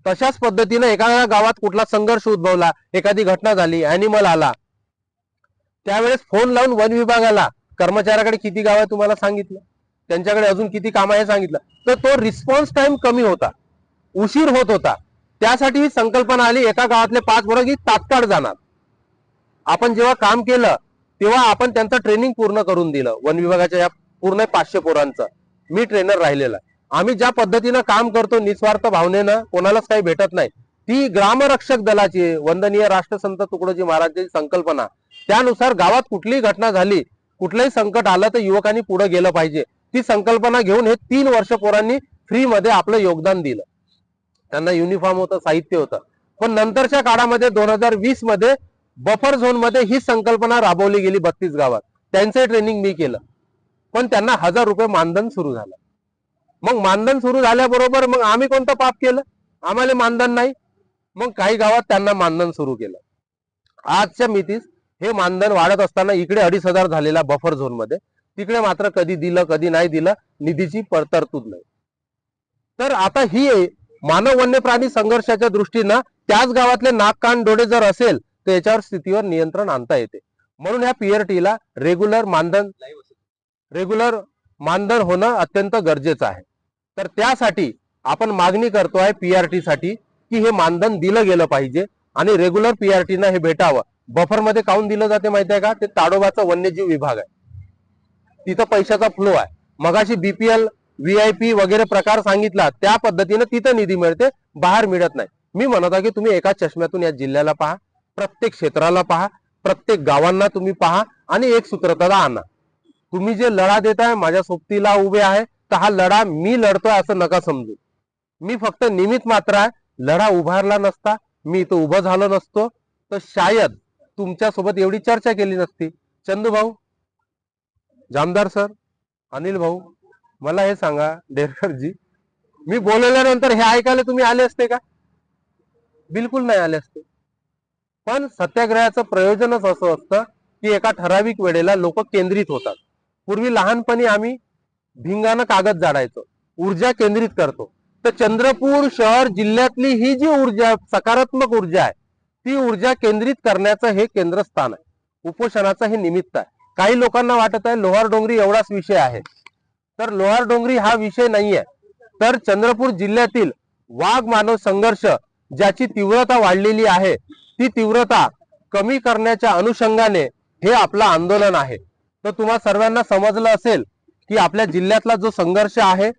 तशाच पद्धतीने एखाद्या गावात कुठला संघर्ष उद्भवला, एखादी घटना झाली, ॲनिमल आला, त्यावेळेस फोन लावून वन विभागाला, कर्मचाऱ्याकडे किती गाव आहे तुम्हाला सांगितलं, त्यांच्याकडे अजून किती काम आहे सांगितलं, तर तो रिस्पॉन्स टाइम कमी होता, उशीर होत होता. त्यासाठी ही संकल्पना आली, एका गावातले 5 पोरं की तात्काळ जाणार. आपण जेव्हा काम केलं तेव्हा आपण त्यांचं ट्रेनिंग पूर्ण करून दिलं. वन विभागाच्या या पूर्ण 500 पोरांचं मी ट्रेनर राहिलेला. आम्ही ज्या पद्धतीनं काम करतो निस्वार्थ भावनेनं, कोणालाच काही भेटत नाही, ती ग्रामरक्षक दलाची वंदनीय राष्ट्रसंत तुकडोजी महाराजांची संकल्पना. त्यानुसार गावात कुठलीही घटना झाली, कुठलंही संकट आलं तर युवकांनी पुढे गेलं पाहिजे, ती संकल्पना घेऊन हे 3 वर्ष पोरांनी फ्री मध्ये आपलं योगदान दिलं. त्यांना युनिफॉर्म होतं, साहित्य होतं. पण नंतरच्या काळामध्ये 2020 मध्ये बफर झोन मध्ये ही संकल्पना राबवली गेली 32 गावात. त्यांचं ट्रेनिंग मी केलं, पण त्यांना 1000 रुपये मानधन सुरू झालं. मग मानधन सुरू झाल्याबरोबर मग आम्ही कोणतं पाप केलं, आम्हाला मानधन नाही. मग काही गावात त्यांना मानधन सुरू केलं. आजच्या मितीस हे मानधन वाढत असताना इकडे 2500 झालेला बफर झोन मध्ये, तिकडे मात्र कधी दिलं कधी नाही दिलं, निधीची तरतूद नाही. तर आता ही मानव वन्य प्राणी संघर्षाच्या दृष्टीनं त्याच गावातले नाक कान डोळे जर असेल तर याच्यावर स्थितीवर नियंत्रण आणता येते. म्हणून ह्या पीआरटीला रेग्युलर मानधन होणं अत्यंत गरजेचं आहे. तर त्यासाठी आपण मागणी करतोय पीआरटी साठी की हे मानधन दिलं गेलं पाहिजे आणि रेग्युलर पीआरटीनं हे भेटावं. बफर मध्ये काऊन दिलं जाते माहिती आहे का, ते ताडोबाचा वन्यजीव विभाग आहे, तिथं पैशाचा फ्लो आहे. मगाशी बीपीएल व्हीआयपी वगैरे प्रकार सांगितला, त्या पद्धतीने तिथं निधी मिळते, बाहेर मिळत नाही. मी म्हणत आहे की तुम्ही एका चष्म्यातून या जिल्ह्याला पहा, प्रत्येक क्षेत्राला पहा, प्रत्येक गावांना तुम्ही पहा आणि एक सूत्रता आणा. तुम्ही जे लढा देताय, माझ्या सोबतीला उभे आहे, तर हा लढा मी लढतोय असं नका समजू. मी फक्त निमित्त मात्र आहे. लढा उभारला नसता, मी इथं उभं झालो नसतो, तर शायद तुमच्या सोबत एवढी चर्चा केली नसती. चंदू भाऊ, जामदार सर, अनिल भाऊ, मला हे सांगा डेरकरजी, मी बोलवल्यानंतर हे ऐकायला तुम्ही आले असते का? बिलकुल नाही आले असते. पण सत्याग्रहाचं प्रयोजनच असं असतं की एका ठराविक वेळेला लोक केंद्रित होतात. पूर्वी लहानपणी आम्ही भिंगानं कागद जाडायचो, ऊर्जा केंद्रित करतो. तर चंद्रपूर शहर जिल्ह्यातली ही जी ऊर्जा, सकारात्मक ऊर्जा आहे, ती ऊर्जा केंद्रित करण्याचं हे केंद्रस्थान आहे. उपोषणाचं हे निमित्त आहे. काही लोकांना वाटत आहे लोहार डोंगरी एवढाच विषय आहे, तर लोहार डोंगरी हा विषय नाहीये. तर चंद्रपूर जिल्ह्यातील वाघ मानव संघर्ष ज्याची तीव्रता वाढलेली आहे, ती तीव्रता कमी करण्याच्या अनुषंगाने हे आपलं आंदोलन आहे. तर तुम्हा सर्वांना समजलं असेल की आपल्या जिल्ह्यातला जो संघर्ष आहे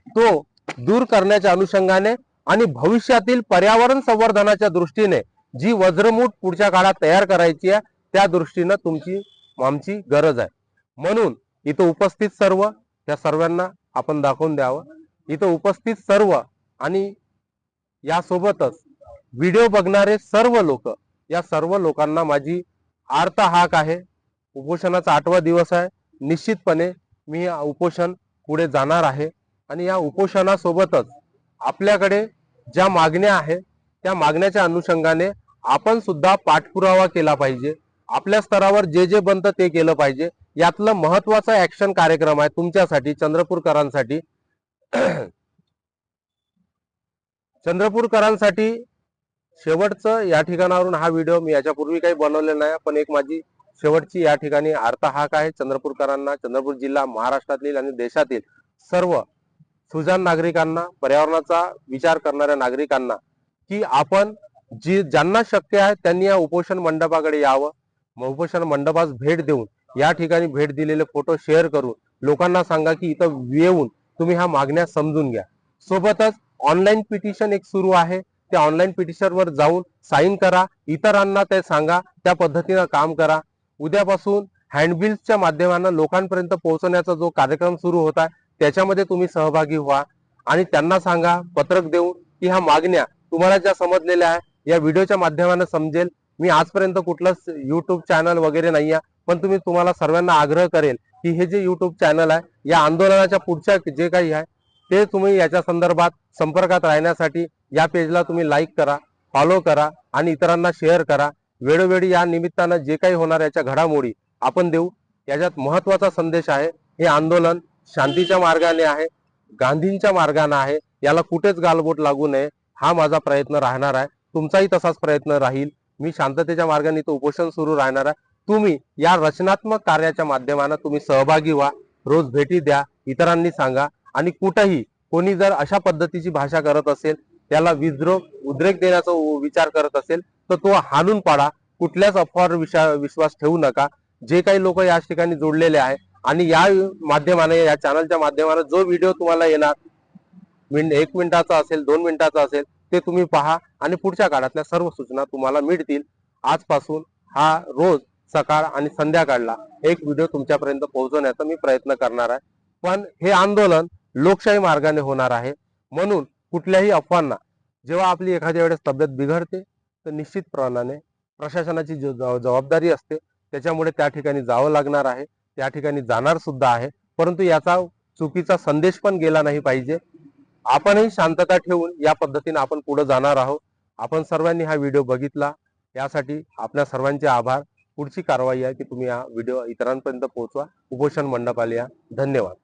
तो दूर करण्याच्या अनुषंगाने आणि भविष्यातील पर्यावरण संवर्धनाच्या दृष्टीने जी वज्रमूठ पुढच्या काळात तयार करायची आहे, त्या दृष्टीने तुमची आमची गरज आहे. म्हणून इथं उपस्थित सर्व, त्या सर्वांना आपण दाखवून द्यावं. इथं उपस्थित सर्व आणि यासोबतच व्हिडिओ बघणारे सर्व लोक, या सर्व लोकांना माझी आर्त हाक आहे. उपोषणाचा 8वा दिवस आहे. निश्चितपणे मी उपोषण पुढे जाणार आहे आणि या उपोषणासोबतच आपल्याकडे ज्या मागण्या आहेत त्या मागण्याच्या अनुषंगाने आपण सुद्धा पाठपुरावा केला पाहिजे. आपल्या स्तरावर जे जे बनतं ते केलं पाहिजे. यातलं महत्वाचा ऍक्शन कार्यक्रम आहे तुमच्यासाठी, चंद्रपूरकरांसाठी. चंद्रपूरकरांसाठी शेवटचं या ठिकाणावरून हा व्हिडिओ मी याच्यापूर्वी काही बनवलेला नाही, पण एक माझी शेवटची या ठिकाणी आर्त हाक आहे चंद्रपूरकरांना, चंद्रपूर जिल्हा, महाराष्ट्रातील आणि देशातील सर्व सुजाण नागरिकांना, पर्यावरणाचा विचार करणाऱ्या नागरिकांना, की आपण ज्यांना शक्य आहे त्यांनी या उपोषण मंडपाकडे यावं. उपोषण मंडपास भेट देऊन, या ठिकाणी भेट दिलेले फोटो शेअर करून लोकांना सांगा की इथं येऊन तुम्ही ह्या मागण्या समजून घ्या. सोबतच ऑनलाईन पिटिशन एक सुरू आहे, त्या ऑनलाईन पिटिशनवर जाऊन साईन करा, इतरांना ते सांगा, त्या पद्धतीनं काम करा. उद्यापासून हँडबिल्सच्या माध्यमाने लोकांपर्यंत पोहोचण्याचा जो कार्यक्रम सुरू होत आहे त्याच्यामध्ये तुम्ही सहभागी व्हा आणि त्यांना सांगा, पत्रक देऊन, की ह्या मागण्या तुम्हाला ज्या समजलेल्या आहे या व्हिडिओच्या माध्यमाने समजेल. मी आजपर्यंत कुठलंच युट्यूब चॅनल वगैरे नाही आहे, पण तुम्हाला सर्वांना आग्रह करेल की हे जे युट्यूब चॅनल आहे या आंदोलनाच्या पुढच्या जे काही आहे ते तुम्ही याच्या संदर्भात संपर्कात राहण्यासाठी या पेजला तुम्ही लाईक करा, फॉलो करा आणि इतरांना शेअर करा. वेळोवेळी या निमित्तानं जे काही होणार याच्या घडामोडी आपण देऊ. याच्यात महत्वाचा संदेश आहे, हे आंदोलन शांतीच्या मार्गाने आहे, गांधींच्या मार्गाने आहे. याला कुठेच गालबोट लागू नये हा माझा प्रयत्न राहणार आहे. तुमचाही तसाच प्रयत्न राहील. मी शांततेच्या मार्गाने तो उपोषण सुरू राहणार आहे. तुम्ही या रचनात्मक कार्याच्या माध्यमाने तुम्ही सहभागी व्हा, रोज भेटी द्या, इतरांनी सांगा आणि कुठेही कोणी जर अशा पद्धतीची भाषा करत असेल, त्याला उद्रेक देण्याचा विचार करत असेल तर तो हाणून पाडा. कुठल्याच अफवावर विश्वास ठेवू नका. जे काही लोक या ठिकाणी जोडलेले आहे आणि या माध्यमाने, या चॅनलच्या माध्यमाने जो व्हिडिओ तुम्हाला येणार 1 मिनिटाचा असेल, 2 मिनिटाचा असेल, ते तुम्ही पहा आणि पुढच्या काळातल्या सर्व सूचना तुम्हाला मिळतील. आजपासून हा रोज सकाळ आणि संध्याकाळला एक व्हिडिओ तुमच्यापर्यंत पोहोचवण्याचा मी प्रयत्न करणार आहे. पण हे आंदोलन लोकशाही मार्गाने होणार आहे. म्हणून कुठल्याही अफवांना, जेव्हा आपली एखाद्या वेळेस तब्येत बिघडते तर निश्चितप्रमाणे प्रशासनाची जबाबदारी असते, त्याच्यामुळे त्या ठिकाणी जावं लागणार आहे, त्या ठिकाणी जाणार सुद्धा आहे. परंतु याचा चुकीचा संदेश पण गेला नाही पाहिजे. आपणही शांतता ठेवून या पद्धतीने आपण पुढे जाणार आहोत. आपण सर्वांनी हा व्हिडिओ बघितला यासाठी आपल्या सर्वांचे आभार. पुढची कारवाई आहे की तुम्ही हा व्हिडिओ इतरांपर्यंत पोहोचवा, उपोषण मंडपाला या. धन्यवाद.